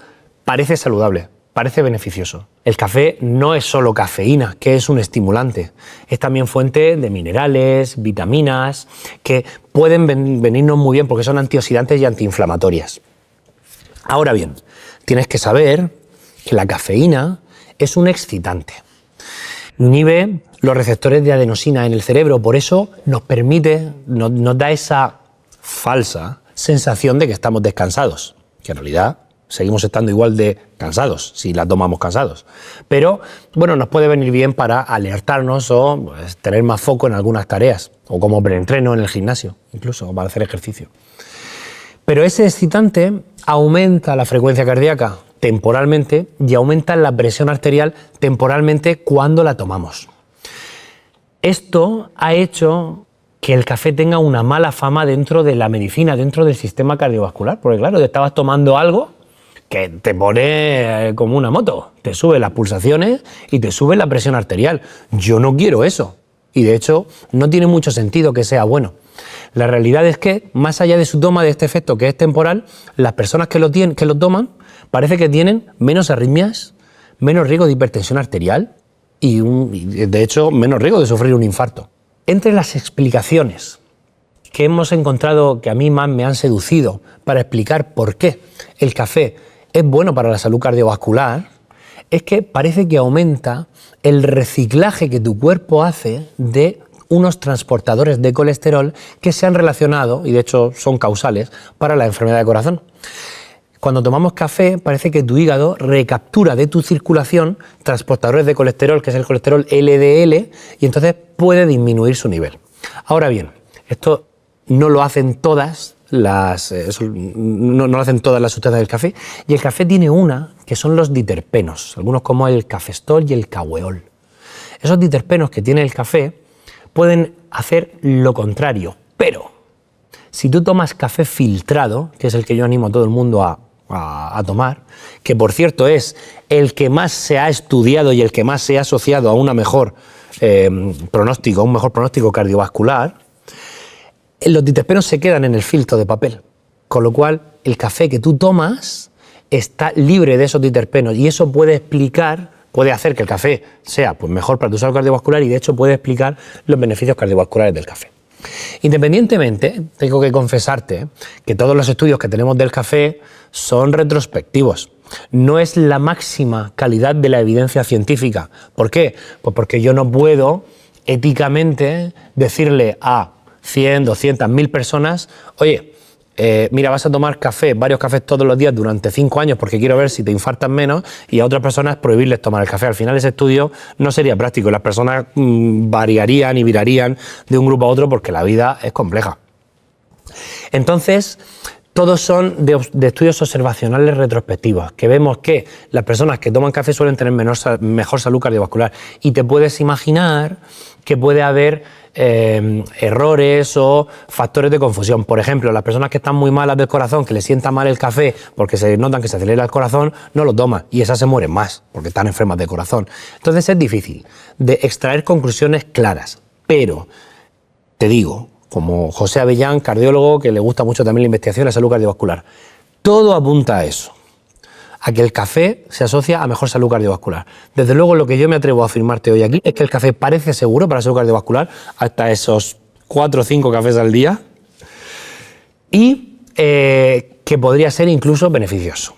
parece saludable, parece beneficioso. El café no es solo cafeína, que es un estimulante, es también fuente de minerales, vitaminas, que pueden venirnos muy bien porque son antioxidantes y antiinflamatorias. Ahora bien, tienes que saber que la cafeína es un excitante. Inhibe los receptores de adenosina en el cerebro, por eso nos da esa falsa sensación de que estamos descansados, que en realidad seguimos estando igual de cansados si la tomamos cansados. Pero bueno, nos puede venir bien para alertarnos o pues, tener más foco en algunas tareas, o como preentreno en el gimnasio, incluso para hacer ejercicio. Pero ese excitante aumenta la frecuencia cardíaca temporalmente y aumenta la presión arterial temporalmente cuando la tomamos. Esto ha hecho que el café tenga una mala fama dentro de la medicina, dentro del sistema cardiovascular, porque claro, te estabas tomando algo que te pone como una moto, te sube las pulsaciones y te sube la presión arterial. Yo no quiero eso y de hecho no tiene mucho sentido que sea bueno. La realidad es que, más allá de su toma de este efecto que es temporal, las personas que lo toman parece que tienen menos arritmias, menos riesgo de hipertensión arterial y de hecho menos riesgo de sufrir un infarto. Entre las explicaciones que hemos encontrado que a mí más me han seducido para explicar por qué el café es bueno para la salud cardiovascular, es que parece que aumenta el reciclaje que tu cuerpo hace de unos transportadores de colesterol que se han relacionado, y de hecho son causales, para la enfermedad de corazón. Cuando tomamos café parece que tu hígado recaptura de tu circulación transportadores de colesterol, que es el colesterol LDL, y entonces puede disminuir su nivel. Ahora bien, esto no lo hacen todas las sustancias del café, y el café tiene una que son los diterpenos, algunos como el cafestol y el caweol. Esos diterpenos que tiene el café pueden hacer lo contrario, pero si tú tomas café filtrado, que es el que yo animo a todo el mundo a tomar, que por cierto es el que más se ha estudiado y el que más se ha asociado a un mejor pronóstico cardiovascular, los diterpenos se quedan en el filtro de papel, con lo cual el café que tú tomas está libre de esos diterpenos y eso puede hacer que el café sea pues, mejor para tu salud cardiovascular y de hecho puede explicar los beneficios cardiovasculares del café. Independientemente, tengo que confesarte que todos los estudios que tenemos del café son retrospectivos. No es la máxima calidad de la evidencia científica. ¿Por qué? Pues porque yo no puedo éticamente decirle a 100, 200, 1000 personas, oye, mira, vas a tomar café, varios cafés todos los días durante 5 años porque quiero ver si te infartas menos, y a otras personas prohibirles tomar el café. Al final ese estudio no sería práctico, las personas variarían y virarían de un grupo a otro porque la vida es compleja. Entonces, todos son de estudios observacionales retrospectivos, que vemos que las personas que toman café suelen tener mejor salud cardiovascular, y te puedes imaginar que puede haber errores o factores de confusión. Por ejemplo, las personas que están muy malas del corazón, que les sienta mal el café porque se notan que se acelera el corazón, no lo toman, y esas se mueren más porque están enfermas de corazón. Entonces es difícil de extraer conclusiones claras, pero te digo, como José Avellán, cardiólogo, que le gusta mucho también la investigación y la salud cardiovascular, todo apunta a eso, a que el café se asocia a mejor salud cardiovascular. Desde luego, lo que yo me atrevo a afirmarte hoy aquí es que el café parece seguro para la salud cardiovascular, hasta esos 4 o 5 cafés al día, y que podría ser incluso beneficioso.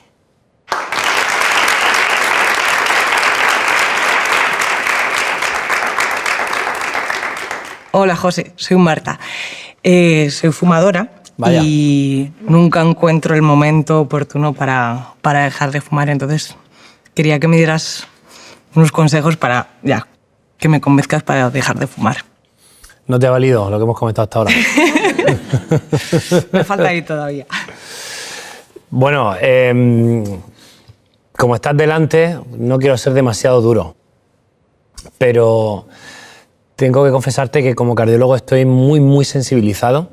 Hola, José, soy Marta. Soy fumadora. Vaya. Y nunca encuentro el momento oportuno para dejar de fumar. Entonces, quería que me dieras unos consejos para, que me convenzcas para dejar de fumar. ¿No te ha valido lo que hemos comentado hasta ahora? Me falta ahí todavía. Bueno, como estás delante, no quiero ser demasiado duro, pero tengo que confesarte que como cardiólogo estoy muy sensibilizado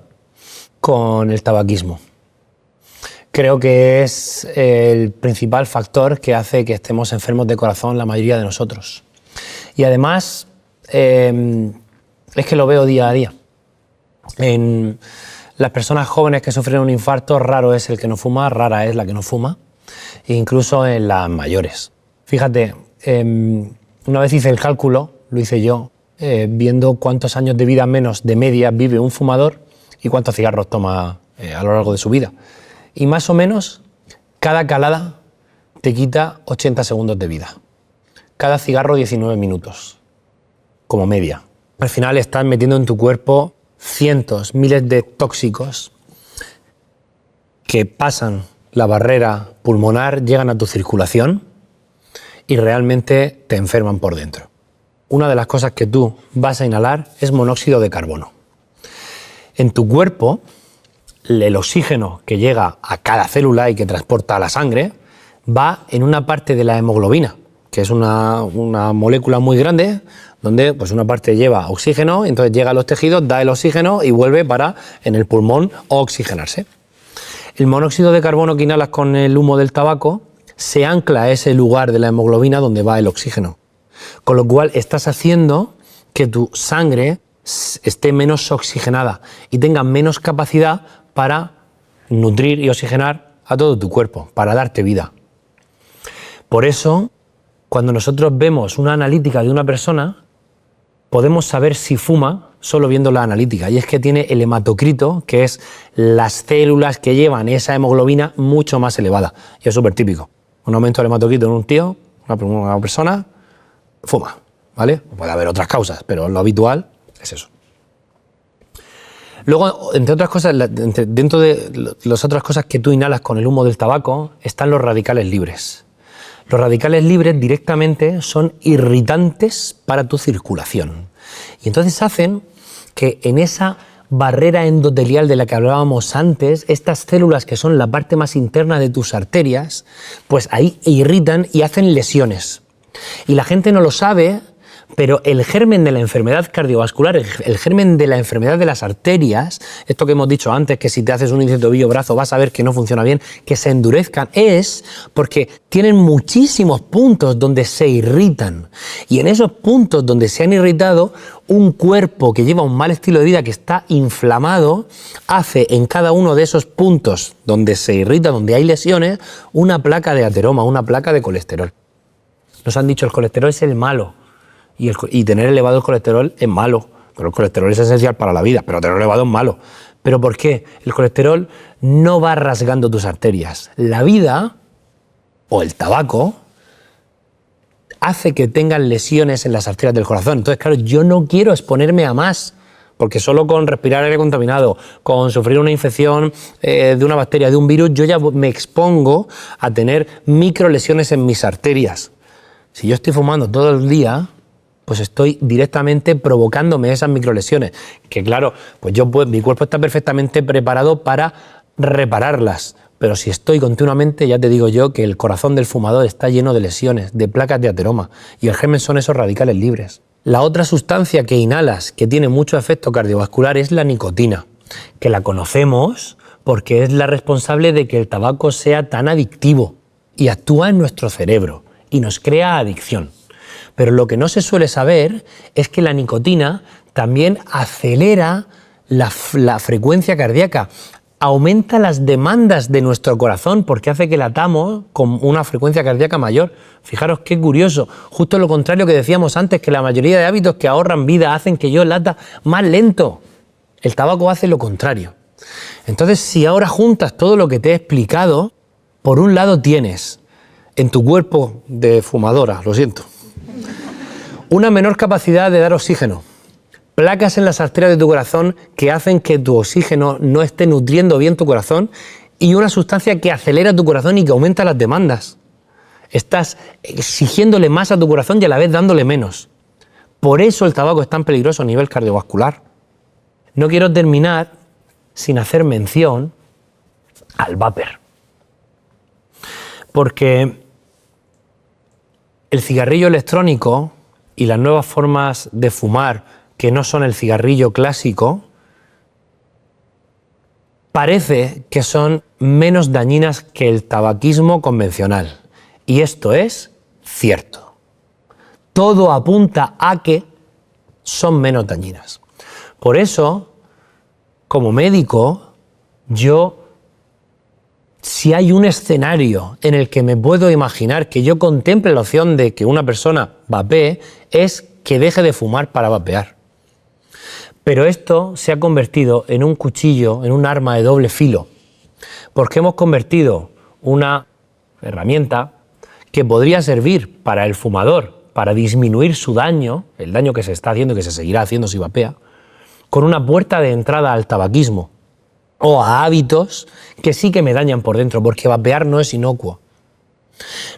con el tabaquismo. Creo que es el principal factor que hace que estemos enfermos de corazón la mayoría de nosotros. Y además, es que lo veo día a día. En las personas jóvenes que sufren un infarto, raro es el que no fuma, rara es la que no fuma, e incluso en las mayores. Fíjate, una vez hice el cálculo, lo hice yo, viendo cuántos años de vida menos de media vive un fumador y cuántos cigarros toma a lo largo de su vida. Y más o menos, cada calada te quita 80 segundos de vida. Cada cigarro 19 minutos, como media. Al final estás metiendo en tu cuerpo cientos, miles de tóxicos que pasan la barrera pulmonar, llegan a tu circulación y realmente te enferman por dentro. Una de las cosas que tú vas a inhalar es monóxido de carbono. En tu cuerpo, el oxígeno que llega a cada célula y que transporta a la sangre va en una parte de la hemoglobina, que es una molécula muy grande, donde pues una parte lleva oxígeno, entonces llega a los tejidos, da el oxígeno y vuelve para, en el pulmón, oxigenarse. El monóxido de carbono que inhalas con el humo del tabaco se ancla a ese lugar de la hemoglobina donde va el oxígeno. Con lo cual estás haciendo que tu sangre esté menos oxigenada y tenga menos capacidad para nutrir y oxigenar a todo tu cuerpo, para darte vida. Por eso, cuando nosotros vemos una analítica de una persona, podemos saber si fuma solo viendo la analítica. Y es que tiene el hematocrito, que es las células que llevan esa hemoglobina mucho más elevada. Y es súper típico. Un aumento del hematocrito en un tío, una persona, fuma, ¿vale? Puede haber otras causas, pero lo habitual es eso. Luego, entre otras cosas, dentro de las otras cosas que tú inhalas con el humo del tabaco, están los radicales libres. Los radicales libres directamente son irritantes para tu circulación. Y entonces hacen que en esa barrera endotelial de la que hablábamos antes, estas células que son la parte más interna de tus arterias, pues ahí irritan y hacen lesiones. Y la gente no lo sabe, pero el germen de la enfermedad cardiovascular, el germen de la enfermedad de las arterias, esto que hemos dicho antes, que si te haces un índice de tobillo-brazo vas a ver que no funciona bien, que se endurezcan, es porque tienen muchísimos puntos donde se irritan. Y en esos puntos donde se han irritado, un cuerpo que lleva un mal estilo de vida, que está inflamado, hace en cada uno de esos puntos donde se irrita, donde hay lesiones, una placa de ateroma, una placa de colesterol. Nos han dicho el colesterol es el malo. Y tener elevado el colesterol es malo, pero el colesterol es esencial para la vida, pero tenerlo elevado es malo. ¿Pero por qué? El colesterol no va rasgando tus arterias. La vida, o el tabaco, hace que tengan lesiones en las arterias del corazón. Entonces, claro, yo no quiero exponerme a más, Porque solo con respirar aire contaminado, con sufrir una infección de una bacteria, de un virus, yo ya me expongo a tener microlesiones en mis arterias. Si yo estoy fumando todo el día, pues estoy directamente provocándome esas microlesiones. Que claro, pues mi cuerpo está perfectamente preparado para repararlas. Pero si estoy continuamente, ya te digo yo que el corazón del fumador está lleno de lesiones, de placas de ateroma. Y el germen son esos radicales libres. La otra sustancia que inhalas, que tiene mucho efecto cardiovascular, es la nicotina, que la conocemos porque es la responsable de que el tabaco sea tan adictivo y actúa en nuestro cerebro y nos crea adicción. Pero lo que no se suele saber es que la nicotina también acelera la frecuencia cardíaca, aumenta las demandas de nuestro corazón porque hace que latamos con una frecuencia cardíaca mayor. Fijaros qué curioso, justo lo contrario que decíamos antes, que la mayoría de hábitos que ahorran vida hacen que yo lata más lento. El tabaco hace lo contrario. Entonces, si ahora juntas todo lo que te he explicado, por un lado tienes en tu cuerpo de fumadora, lo siento, una menor capacidad de dar oxígeno, placas en las arterias de tu corazón que hacen que tu oxígeno no esté nutriendo bien tu corazón y una sustancia que acelera tu corazón y que aumenta las demandas. Estás exigiéndole más a tu corazón y a la vez dándole menos. Por eso el tabaco es tan peligroso a nivel cardiovascular. No quiero terminar sin hacer mención al vapor. Porque el cigarrillo electrónico y las nuevas formas de fumar que no son el cigarrillo clásico, parece que son menos dañinas que el tabaquismo convencional. Y esto es cierto. Todo apunta a que son menos dañinas. Por eso, como médico, si hay un escenario en el que me puedo imaginar que yo contemple la opción de que una persona vapee, es que deje de fumar para vapear. Pero esto se ha convertido en un cuchillo, en un arma de doble filo, porque hemos convertido una herramienta que podría servir para el fumador, para disminuir su daño, el daño que se está haciendo y que se seguirá haciendo si vapea, con una puerta de entrada al tabaquismo o a hábitos que sí que me dañan por dentro, porque vapear no es inocuo.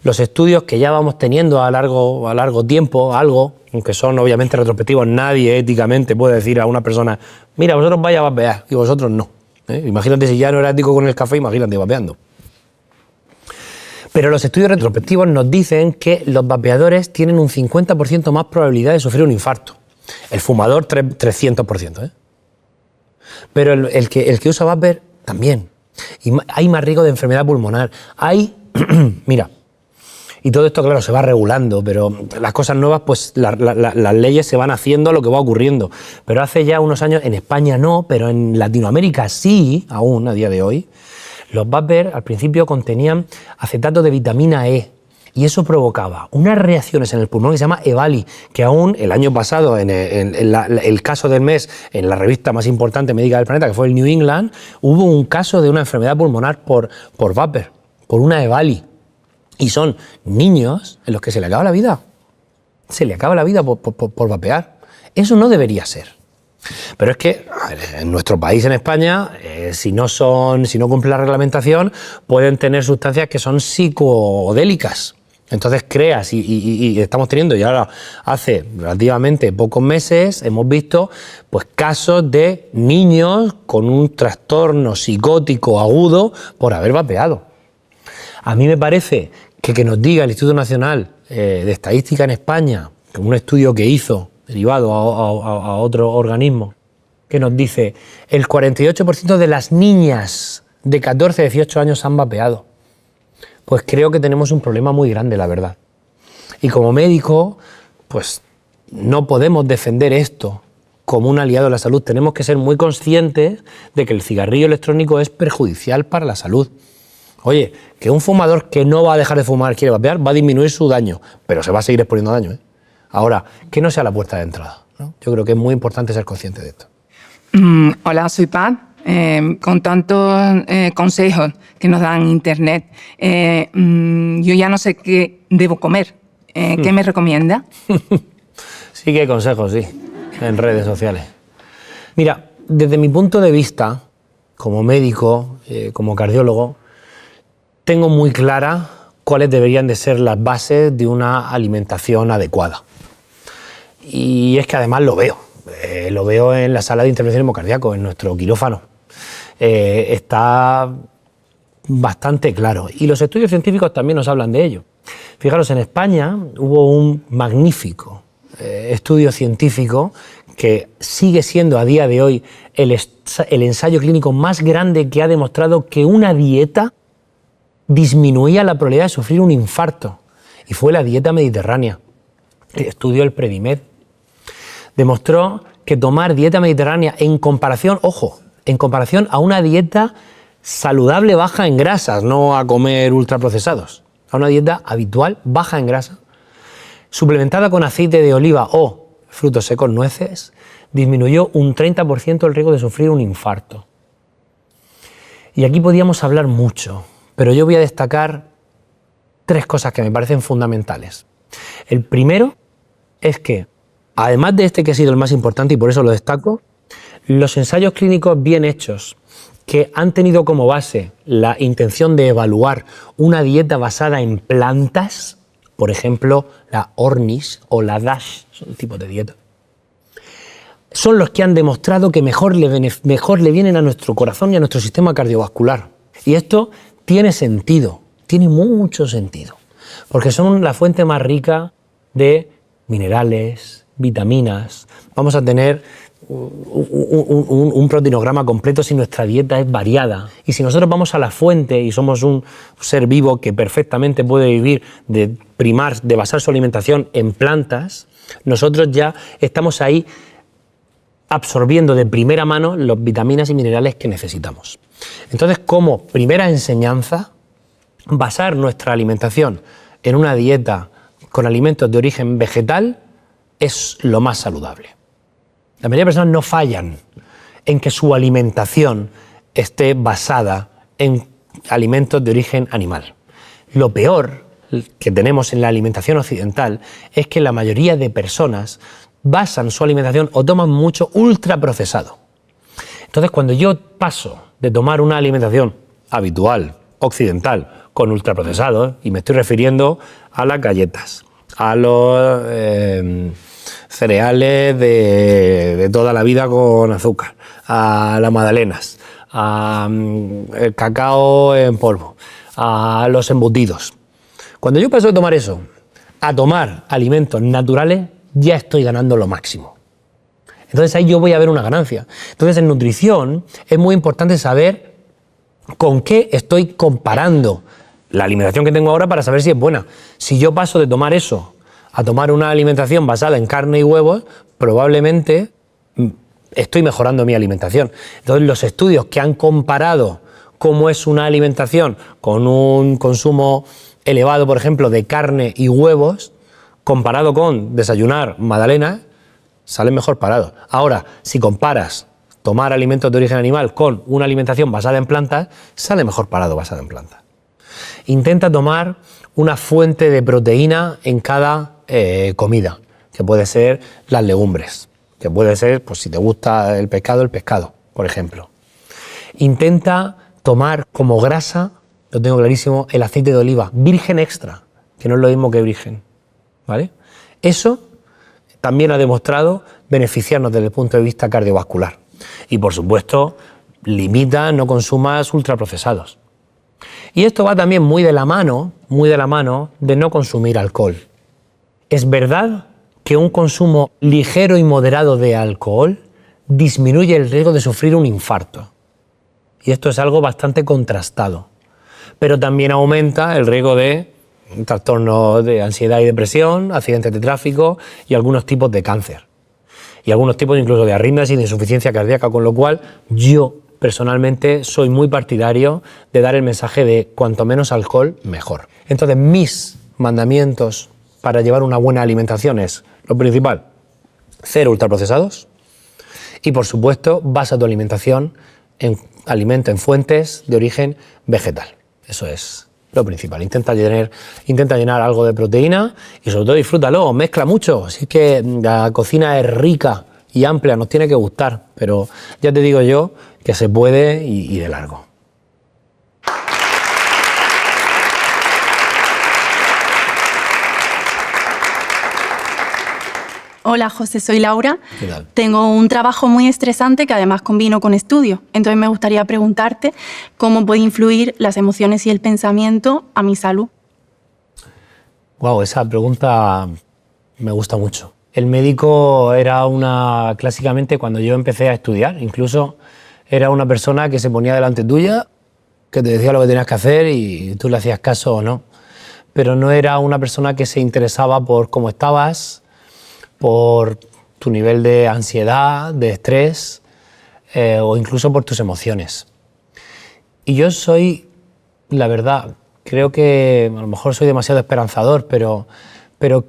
Los estudios que ya vamos teniendo a largo tiempo, aunque son obviamente retrospectivos, nadie éticamente puede decir a una persona, mira, vosotros vais a vapear y vosotros no. Imagínate si ya no era ético con el café, imagínate vapeando. Pero los estudios retrospectivos nos dicen que los vapeadores tienen un 50% más probabilidad de sufrir un infarto. El fumador, 300%. Pero el que usa vapor, también. Y hay más riesgo de enfermedad pulmonar. Mira, y todo esto, claro, se va regulando, pero las cosas nuevas, pues las leyes se van haciendo a lo que va ocurriendo. Pero hace ya unos años, en España no, pero en Latinoamérica sí, aún a día de hoy, los vapers al principio contenían acetato de vitamina E. Y eso provocaba unas reacciones en el pulmón que se llama EVALI, que aún el año pasado, en el caso del mes, en la revista más importante médica del planeta, que fue el New England, hubo un caso de una enfermedad pulmonar por vapor, por una EVALI. Y son niños en los que se le acaba la vida. Se le acaba la vida por vapear. Eso no debería ser. Pero es que en nuestro país, en España, si no cumplen la reglamentación, pueden tener sustancias que son psicodélicas. Entonces creas y estamos teniendo, y ahora hace relativamente pocos meses, hemos visto pues casos de niños con un trastorno psicótico agudo por haber vapeado. A mí me parece que nos diga el Instituto Nacional de Estadística en España, un estudio que hizo, derivado a otro organismo, que nos dice el 48% de las niñas de 14 a 18 años han vapeado. Pues creo que tenemos un problema muy grande, la verdad. Y como médico, pues no podemos defender esto como un aliado de la salud. Tenemos que ser muy conscientes de que el cigarrillo electrónico es perjudicial para la salud. Oye, que un fumador que no va a dejar de fumar quiere vapear, va a disminuir su daño, pero se va a seguir exponiendo daño, ¿eh? Ahora, que no sea la puerta de entrada, ¿no? Yo creo que es muy importante ser consciente de esto. Hola, soy Pat. Con tantos consejos que nos dan en Internet, yo ya no sé qué debo comer. ¿Qué me recomienda? Sí que hay consejos, sí, en redes sociales. Mira, desde mi punto de vista, como médico, como cardiólogo, tengo muy clara cuáles deberían de ser las bases de una alimentación adecuada. Y es que además lo veo en la sala de intervención hemocardíaco, en nuestro quirófano. Está bastante claro. Y los estudios científicos también nos hablan de ello. Fijaros, en España hubo un magnífico estudio científico que sigue siendo a día de hoy el ensayo clínico más grande que ha demostrado que una dieta disminuía la probabilidad de sufrir un infarto. Y fue la dieta mediterránea. El estudio del Predimed demostró que tomar dieta mediterránea en comparación, ojo, en comparación a una dieta saludable baja en grasas, no a comer ultraprocesados, a una dieta habitual baja en grasa, suplementada con aceite de oliva o frutos secos, nueces, disminuyó un 30% el riesgo de sufrir un infarto. Y aquí podíamos hablar mucho, pero yo voy a destacar 3 cosas que me parecen fundamentales. El primero es que, además de este que ha sido el más importante y por eso lo destaco, los ensayos clínicos bien hechos que han tenido como base la intención de evaluar una dieta basada en plantas, por ejemplo, la Ornish o la DASH, son tipos de dieta, son los que han demostrado que mejor le vienen a nuestro corazón y a nuestro sistema cardiovascular. Y esto tiene sentido, tiene mucho sentido, porque son la fuente más rica de minerales, vitaminas. Vamos a tener un proteinograma completo si nuestra dieta es variada. Y si nosotros vamos a la fuente y somos un ser vivo que perfectamente puede vivir de basar su alimentación en plantas, nosotros ya estamos ahí absorbiendo de primera mano las vitaminas y minerales que necesitamos. Entonces, como primera enseñanza, basar nuestra alimentación en una dieta con alimentos de origen vegetal es lo más saludable. La mayoría de personas no fallan en que su alimentación esté basada en alimentos de origen animal. Lo peor que tenemos en la alimentación occidental es que la mayoría de personas basan su alimentación o toman mucho ultraprocesado. Entonces, cuando yo paso de tomar una alimentación habitual, occidental, con ultraprocesados, y me estoy refiriendo a las galletas, a los cereales de toda la vida con azúcar, a las magdalenas, el cacao en polvo, a los embutidos. Cuando yo paso de tomar eso a tomar alimentos naturales, ya estoy ganando lo máximo. Entonces ahí yo voy a ver una ganancia. Entonces en nutrición es muy importante saber con qué estoy comparando la alimentación que tengo ahora para saber si es buena. Si yo paso de tomar eso a tomar una alimentación basada en carne y huevos, probablemente estoy mejorando mi alimentación. Entonces los estudios que han comparado cómo es una alimentación con un consumo elevado, por ejemplo, de carne y huevos, comparado con desayunar magdalenas, salen mejor parados. Ahora, si comparas tomar alimentos de origen animal con una alimentación basada en plantas, sale mejor parado basada en plantas. Intenta tomar una fuente de proteína en cada comida, que puede ser las legumbres, que puede ser, pues si te gusta el pescado, por ejemplo. Intenta tomar como grasa, lo tengo clarísimo, el aceite de oliva, virgen extra, que no es lo mismo que virgen, ¿vale? Eso también ha demostrado beneficiarnos desde el punto de vista cardiovascular. Y por supuesto, limita, no consumas ultraprocesados. Y esto va también muy de la mano de no consumir alcohol. Es verdad que un consumo ligero y moderado de alcohol disminuye el riesgo de sufrir un infarto. Y esto es algo bastante contrastado. Pero también aumenta el riesgo de trastornos de ansiedad y depresión, accidentes de tráfico y algunos tipos de cáncer. Y algunos tipos incluso de arritmias y de insuficiencia cardíaca, con lo cual yo personalmente soy muy partidario de dar el mensaje de cuanto menos alcohol, mejor. Entonces, mis mandamientos para llevar una buena alimentación es, lo principal, 0 ultraprocesados y, por supuesto, basa tu alimentación en fuentes de origen vegetal. Eso es lo principal. Intenta llenar algo de proteína y sobre todo disfrútalo, mezcla mucho. Así que la cocina es rica y amplia, nos tiene que gustar, pero ya te digo yo que se puede y de largo. Hola José, soy Laura. ¿Qué tal? Tengo un trabajo muy estresante que además combino con estudio. Entonces me gustaría preguntarte cómo puede influir las emociones y el pensamiento a mi salud. Wow, esa pregunta me gusta mucho. El médico era clásicamente cuando yo empecé a estudiar, incluso era una persona que se ponía delante tuya, que te decía lo que tenías que hacer y tú le hacías caso o no. Pero no era una persona que se interesaba por cómo estabas, por tu nivel de ansiedad, de estrés o incluso por tus emociones. Y yo soy, la verdad, creo que a lo mejor soy demasiado esperanzador, pero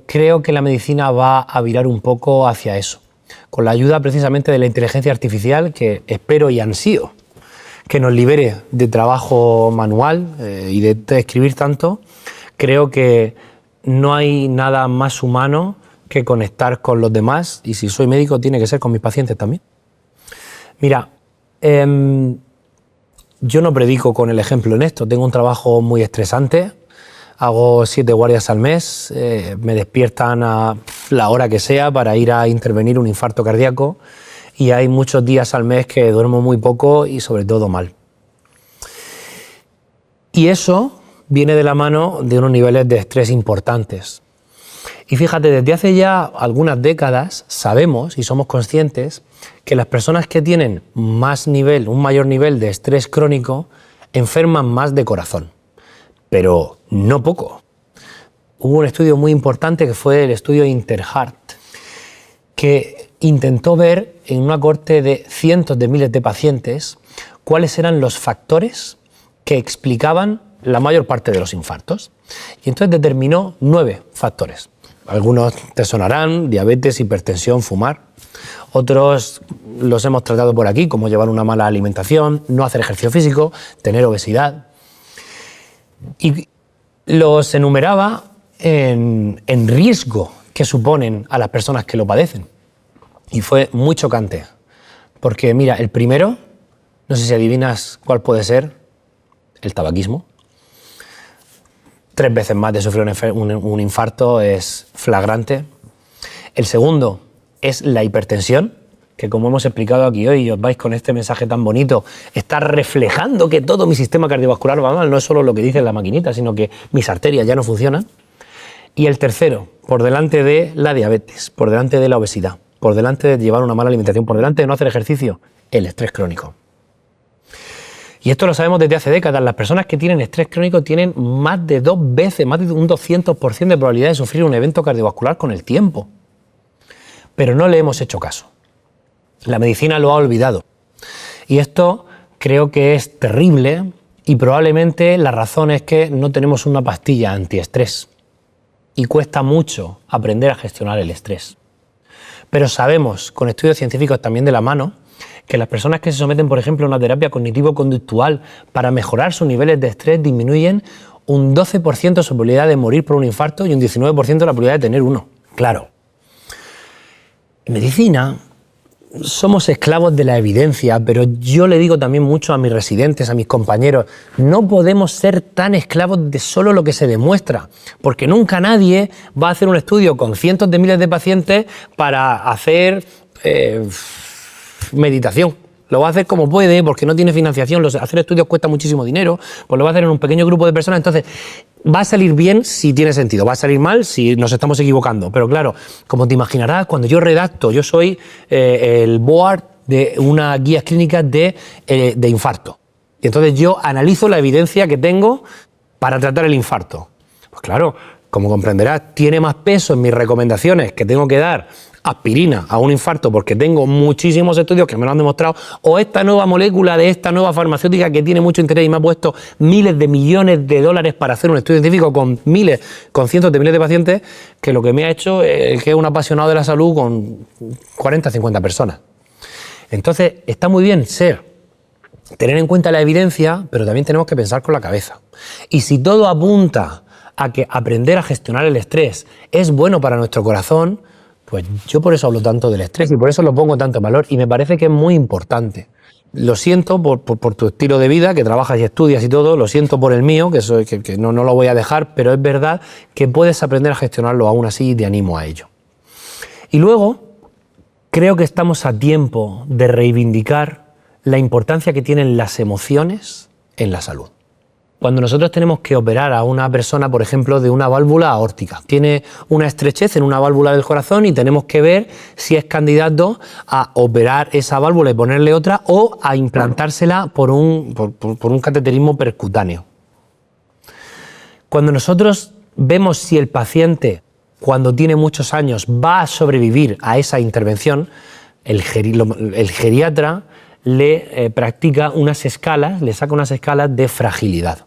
creo que la medicina va a virar un poco hacia eso, con la ayuda precisamente de la inteligencia artificial, que espero y ansío que nos libere de trabajo manual y de escribir tanto. Creo que no hay nada más humano que conectar con los demás, y si soy médico tiene que ser con mis pacientes también. Mira, yo no predico con el ejemplo en esto, tengo un trabajo muy estresante, hago 7 guardias al mes, me despiertan a la hora que sea para ir a intervenir un infarto cardíaco y hay muchos días al mes que duermo muy poco y sobre todo mal. Y eso viene de la mano de unos niveles de estrés importantes. Y fíjate, desde hace ya algunas décadas sabemos y somos conscientes que las personas que tienen un mayor nivel de estrés crónico enferman más de corazón, pero no poco. Hubo un estudio muy importante que fue el estudio Interheart, que intentó ver en una cohorte de cientos de miles de pacientes cuáles eran los factores que explicaban la mayor parte de los infartos. Y entonces determinó 9 factores. Algunos te sonarán: diabetes, hipertensión, fumar. Otros los hemos tratado por aquí, como llevar una mala alimentación, no hacer ejercicio físico, tener obesidad. Y los enumeraba en riesgo que suponen a las personas que lo padecen. Y fue muy chocante, porque mira, el primero, no sé si adivinas cuál puede ser, el tabaquismo. 3 veces más de sufrir un infarto, es flagrante. El segundo es la hipertensión, que como hemos explicado aquí hoy, y os vais con este mensaje tan bonito, está reflejando que todo mi sistema cardiovascular va mal, no es solo lo que dice la maquinita, sino que mis arterias ya no funcionan. Y el tercero, por delante de la diabetes, por delante de la obesidad, por delante de llevar una mala alimentación, por delante de no hacer ejercicio, el estrés crónico. Y esto lo sabemos desde hace décadas. Las personas que tienen estrés crónico tienen más de 2 veces, más de un 200% de probabilidad de sufrir un evento cardiovascular con el tiempo. Pero no le hemos hecho caso. La medicina lo ha olvidado. Y esto creo que es terrible y probablemente la razón es que no tenemos una pastilla antiestrés. Y cuesta mucho aprender a gestionar el estrés. Pero sabemos, con estudios científicos también de la mano, que las personas que se someten, por ejemplo, a una terapia cognitivo-conductual para mejorar sus niveles de estrés disminuyen un 12% su probabilidad de morir por un infarto y un 19% la probabilidad de tener uno. Claro. En medicina somos esclavos de la evidencia, pero yo le digo también mucho a mis residentes, a mis compañeros, no podemos ser tan esclavos de solo lo que se demuestra, porque nunca nadie va a hacer un estudio con cientos de miles de pacientes para hacer meditación. Lo va a hacer como puede, porque no tiene financiación, hacer estudios cuesta muchísimo dinero, pues lo va a hacer en un pequeño grupo de personas. Entonces, va a salir bien si tiene sentido, va a salir mal si nos estamos equivocando. Pero claro, como te imaginarás, cuando yo redacto, yo soy el board de una guía clínica de infarto. Y entonces yo analizo la evidencia que tengo para tratar el infarto. Pues claro, como comprenderás, tiene más peso en mis recomendaciones que tengo que dar aspirina a un infarto porque tengo muchísimos estudios que me lo han demostrado, o esta nueva molécula de esta nueva farmacéutica que tiene mucho interés y me ha puesto miles de millones de dólares para hacer un estudio científico con cientos de miles de pacientes, que lo que me ha hecho es que es un apasionado de la salud con 40, 50 personas. Entonces, está muy bien tener en cuenta la evidencia, pero también tenemos que pensar con la cabeza. Y si todo apunta a que aprender a gestionar el estrés es bueno para nuestro corazón, Pues yo por eso hablo tanto del estrés y por eso lo pongo tanto en valor y me parece que es muy importante. Lo siento por tu estilo de vida, que trabajas y estudias y todo, lo siento por el mío, que no lo voy a dejar, pero es verdad que puedes aprender a gestionarlo aún así y te animo a ello. Y luego, creo que estamos a tiempo de reivindicar la importancia que tienen las emociones en la salud. Cuando nosotros tenemos que operar a una persona, por ejemplo, de una válvula aórtica, tiene una estrechez en una válvula del corazón y tenemos que ver si es candidato a operar esa válvula y ponerle otra o a implantársela por un cateterismo percutáneo. Cuando nosotros vemos si el paciente, cuando tiene muchos años, va a sobrevivir a esa intervención, el geriatra le practica unas escalas, le saca unas escalas de fragilidad.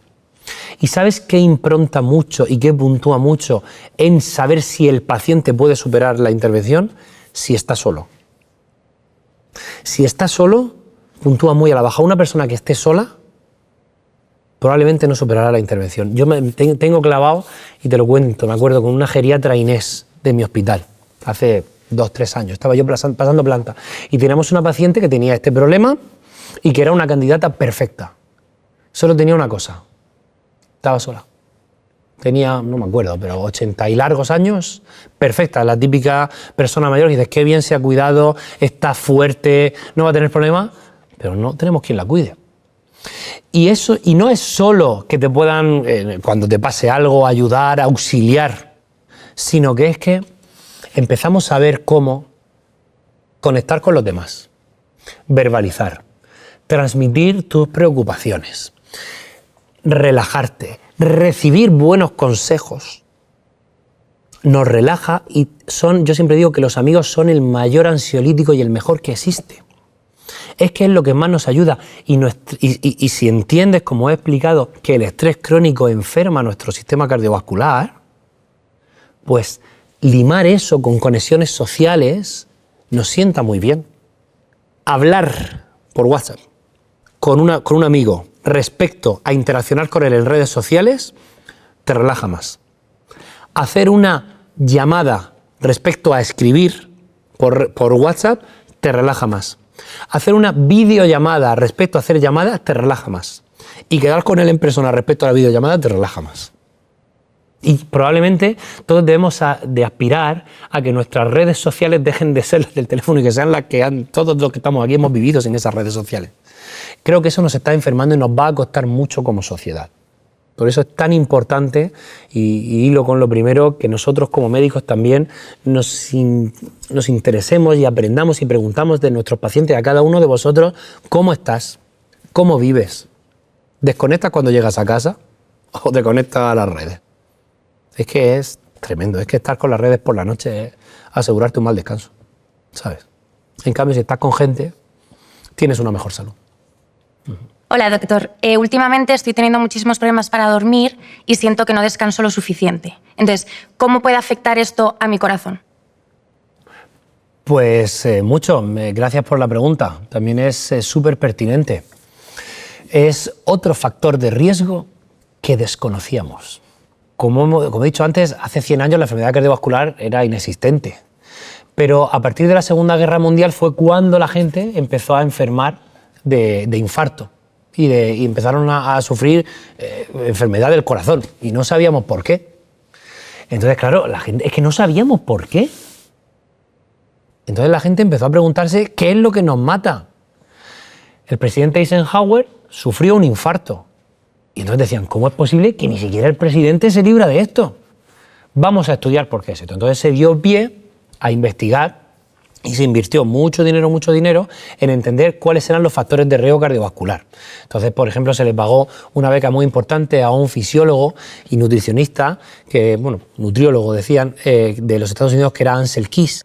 ¿Y sabes qué impronta mucho y qué puntúa mucho en saber si el paciente puede superar la intervención? Si está solo. Si está solo, puntúa muy a la baja. Una persona que esté sola probablemente no superará la intervención. Yo tengo clavado, y te lo cuento, me acuerdo con una geriatra Inés de mi hospital, hace 2 o 3 años, estaba yo pasando planta, y teníamos una paciente que tenía este problema y que era una candidata perfecta. Solo tenía una cosa. Estaba sola. Tenía, no me acuerdo, pero 80 y largos años, perfecta, la típica persona mayor que dices, qué bien se ha cuidado, está fuerte, no va a tener problemas, pero no tenemos quien la cuide. Y eso, y no es solo que te puedan, cuando te pase algo, ayudar, auxiliar, sino que es que empezamos a ver cómo conectar con los demás, verbalizar, transmitir tus preocupaciones, relajarte, recibir buenos consejos, nos relaja y yo siempre digo que los amigos son el mayor ansiolítico y el mejor que existe. Es que es lo que más nos ayuda y si entiendes, como he explicado, que el estrés crónico enferma nuestro sistema cardiovascular, pues limar eso con conexiones sociales nos sienta muy bien. Hablar por WhatsApp con un amigo respecto a interaccionar con él en redes sociales, te relaja más. Hacer una llamada respecto a escribir por WhatsApp, te relaja más. Hacer una videollamada respecto a hacer llamadas, te relaja más. Y quedar con él en persona respecto a la videollamada, te relaja más. Y probablemente todos debemos de aspirar a que nuestras redes sociales dejen de ser las del teléfono y que sean las que todos los que estamos aquí hemos vivido en esas redes sociales. Creo que eso nos está enfermando y nos va a costar mucho como sociedad. Por eso es tan importante, y hilo con lo primero, que nosotros como médicos también nos interesemos y aprendamos y preguntamos de nuestros pacientes, a cada uno de vosotros, ¿cómo estás? ¿Cómo vives? ¿Desconectas cuando llegas a casa o te conectas a las redes? Es que es tremendo, es que estar con las redes por la noche es asegurarte un mal descanso, ¿sabes? En cambio, si estás con gente, tienes una mejor salud. Hola, doctor. Últimamente estoy teniendo muchísimos problemas para dormir y siento que no descanso lo suficiente. Entonces, ¿cómo puede afectar esto a mi corazón? Pues mucho. Gracias por la pregunta. También es súper pertinente. Es otro factor de riesgo que desconocíamos. Como he dicho antes, hace 100 años la enfermedad cardiovascular era inexistente. Pero a partir de la Segunda Guerra Mundial fue cuando la gente empezó a enfermar de infarto y empezaron a sufrir enfermedad del corazón y no sabíamos por qué. Entonces, claro, la gente, es que no sabíamos por qué. Entonces la gente empezó a preguntarse qué es lo que nos mata. El presidente Eisenhower sufrió un infarto. Y entonces decían, ¿cómo es posible que ni siquiera el presidente se libra de esto? Vamos a estudiar por qué es esto. Entonces se dio pie a investigar y se invirtió mucho dinero en entender cuáles eran los factores de riesgo cardiovascular. Entonces, por ejemplo, se le pagó una beca muy importante a un fisiólogo y nutricionista, nutriólogo decían, de los Estados Unidos, que era Ansel Keys,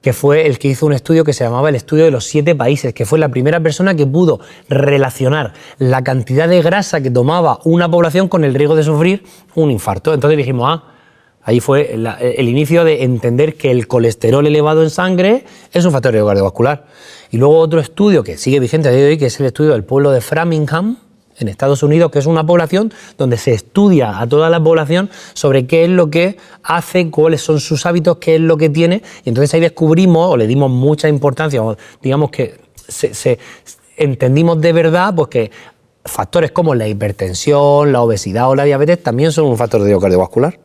que fue el que hizo un estudio que se llamaba el estudio de los 7 países, que fue la primera persona que pudo relacionar la cantidad de grasa que tomaba una población con el riesgo de sufrir un infarto. Entonces dijimos, ahí fue el inicio de entender que el colesterol elevado en sangre es un factor de riesgo cardiovascular. Y luego otro estudio que sigue vigente a día de hoy, que es el estudio del pueblo de Framingham, en Estados Unidos, que es una población donde se estudia a toda la población sobre qué es lo que hace, cuáles son sus hábitos, qué es lo que tiene, y entonces ahí descubrimos, o le dimos mucha importancia, o digamos que entendimos de verdad pues que factores como la hipertensión, la obesidad o la diabetes también son un factor de riesgo cardiovascular.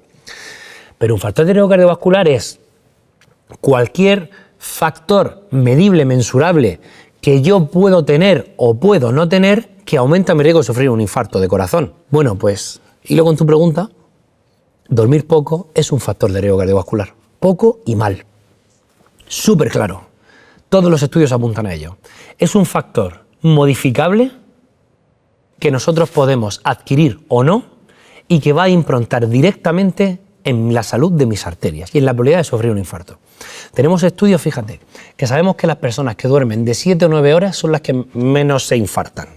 Pero un factor de riesgo cardiovascular es cualquier factor medible, mensurable, que yo puedo tener o puedo no tener, que aumenta mi riesgo de sufrir un infarto de corazón. Bueno, pues, hilo con tu pregunta, dormir poco es un factor de riesgo cardiovascular. Poco y mal. Súper claro. Todos los estudios apuntan a ello. Es un factor modificable que nosotros podemos adquirir o no y que va a improntar directamente en la salud de mis arterias y en la probabilidad de sufrir un infarto. Tenemos estudios, fíjate, que sabemos que las personas que duermen de 7 o 9 horas son las que menos se infartan.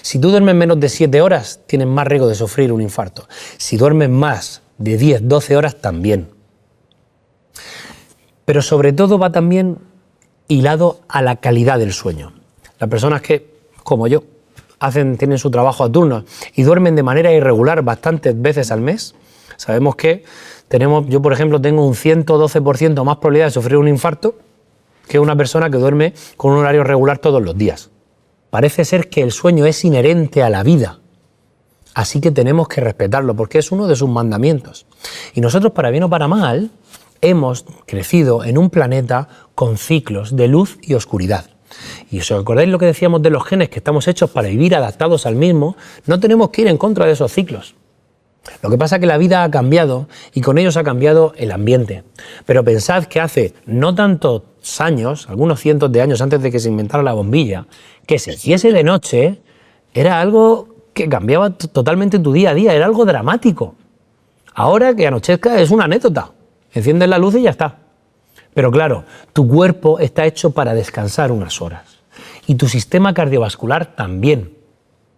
Si tú duermes menos de 7 horas, tienes más riesgo de sufrir un infarto. Si duermes más de 10, 12 horas, también. Pero sobre todo va también hilado a la calidad del sueño. Las personas que, como yo, tienen su trabajo a turnos y duermen de manera irregular bastantes veces al mes, sabemos que yo por ejemplo tengo un 112% más probabilidad de sufrir un infarto que una persona que duerme con un horario regular todos los días. Parece ser que el sueño es inherente a la vida, así que tenemos que respetarlo porque es uno de sus mandamientos. Y nosotros, para bien o para mal, hemos crecido en un planeta con ciclos de luz y oscuridad. Y si os acordáis lo que decíamos de los genes, que estamos hechos para vivir adaptados al mismo, no tenemos que ir en contra de esos ciclos. Lo que pasa es que la vida ha cambiado y con ellos ha cambiado el ambiente. Pero pensad que hace no tantos años, algunos cientos de años antes de que se inventara la bombilla, que se hiciese de noche era algo que cambiaba totalmente tu día a día, era algo dramático. Ahora que anochezca es una anécdota, enciendes la luz y ya está. Pero claro, tu cuerpo está hecho para descansar unas horas y tu sistema cardiovascular también.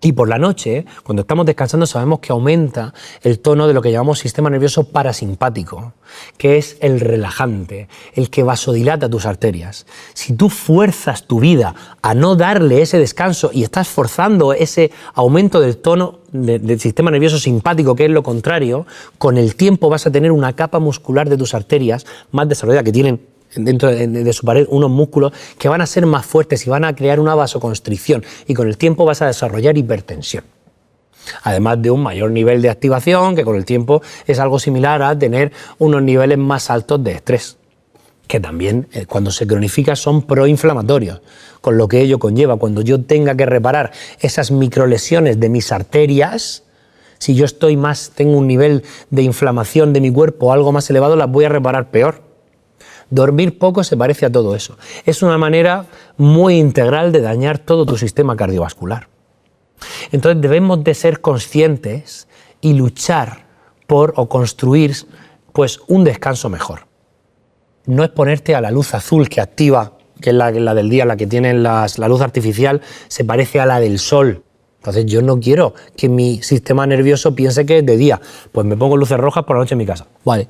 Y por la noche, cuando estamos descansando, sabemos que aumenta el tono de lo que llamamos sistema nervioso parasimpático, que es el relajante, el que vasodilata tus arterias. Si tú fuerzas tu vida a no darle ese descanso y estás forzando ese aumento del tono del sistema nervioso simpático, que es lo contrario, con el tiempo vas a tener una capa muscular de tus arterias más desarrollada, que tienen dentro de su pared unos músculos que van a ser más fuertes y van a crear una vasoconstricción, y con el tiempo vas a desarrollar hipertensión. Además de un mayor nivel de activación, que con el tiempo es algo similar a tener unos niveles más altos de estrés, que también cuando se cronifica son proinflamatorios, con lo que ello conlleva. Cuando yo tenga que reparar esas microlesiones de mis arterias, si yo tengo un nivel de inflamación de mi cuerpo algo más elevado, las voy a reparar peor. Dormir poco se parece a todo eso. Es una manera muy integral de dañar todo tu sistema cardiovascular. Entonces debemos de ser conscientes y luchar por o construir pues un descanso mejor. No exponerte a la luz azul que activa, que es la del día, la que tiene la luz artificial, se parece a la del sol. Entonces yo no quiero que mi sistema nervioso piense que es de día. Pues me pongo luces rojas por la noche en mi casa. Vale.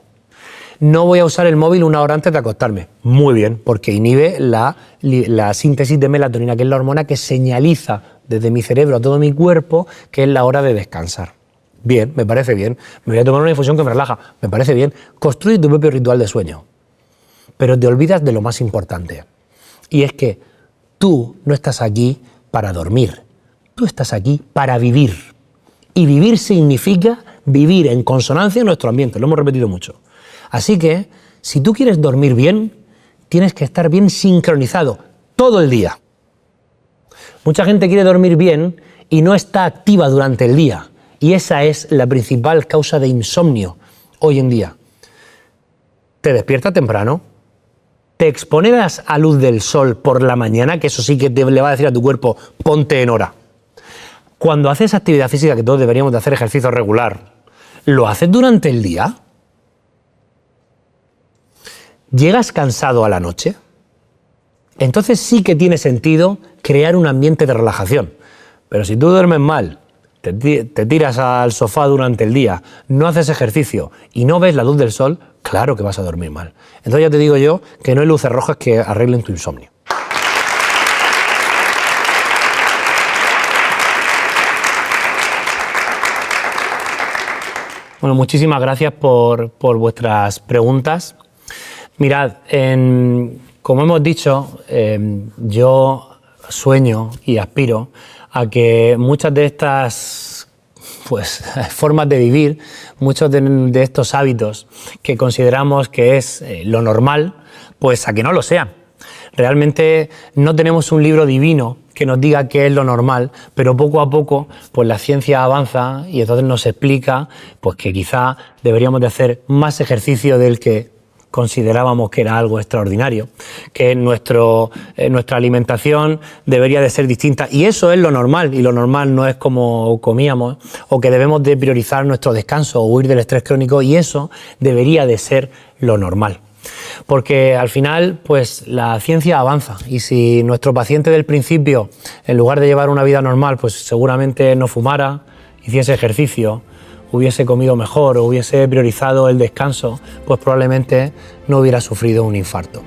No voy a usar el móvil una hora antes de acostarme. Muy bien, porque inhibe la síntesis de melatonina, que es la hormona que señaliza desde mi cerebro a todo mi cuerpo que es la hora de descansar. Bien, me parece bien. Me voy a tomar una infusión que me relaja. Me parece bien. Construye tu propio ritual de sueño. Pero te olvidas de lo más importante. Y es que tú no estás aquí para dormir. Tú estás aquí para vivir. Y vivir significa vivir en consonancia en nuestro ambiente. Lo hemos repetido mucho. Así que, si tú quieres dormir bien, tienes que estar bien sincronizado todo el día. Mucha gente quiere dormir bien y no está activa durante el día. Y esa es la principal causa de insomnio hoy en día. Te despiertas temprano, te expones a luz del sol por la mañana, que eso sí que le va a decir a tu cuerpo, ponte en hora. Cuando haces actividad física, que todos deberíamos de hacer ejercicio regular, ¿lo haces durante el día? ¿Llegas cansado a la noche? Entonces sí que tiene sentido crear un ambiente de relajación. Pero si tú duermes mal, te tiras al sofá durante el día, no haces ejercicio y no ves la luz del sol, claro que vas a dormir mal. Entonces ya te digo yo que no hay luces rojas que arreglen tu insomnio. Bueno, muchísimas gracias por vuestras preguntas. Mirad, como hemos dicho, yo sueño y aspiro a que muchas de estas formas de vivir, muchos de estos hábitos que consideramos que es lo normal, pues a que no lo sean. Realmente no tenemos un libro divino que nos diga qué es lo normal, pero poco a poco pues la ciencia avanza y entonces nos explica pues que quizá deberíamos de hacer más ejercicio del que considerábamos que era algo extraordinario, que nuestra alimentación debería de ser distinta, y eso es lo normal, y lo normal no es como comíamos, o que debemos de priorizar nuestro descanso o huir del estrés crónico, y eso debería de ser lo normal. Porque al final, pues la ciencia avanza, y si nuestro paciente del principio, en lugar de llevar una vida normal, pues seguramente no fumara, hiciese ejercicio, hubiese comido mejor o hubiese priorizado el descanso, pues probablemente no hubiera sufrido un infarto.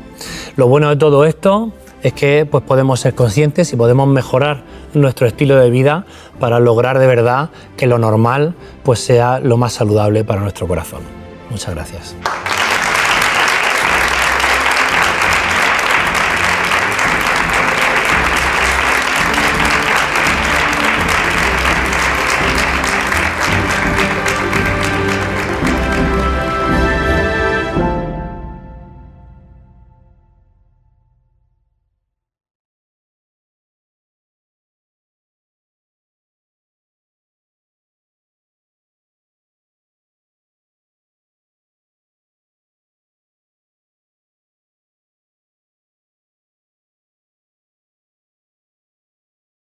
Lo bueno de todo esto es que pues podemos ser conscientes y podemos mejorar nuestro estilo de vida para lograr de verdad que lo normal pues sea lo más saludable para nuestro corazón. Muchas gracias.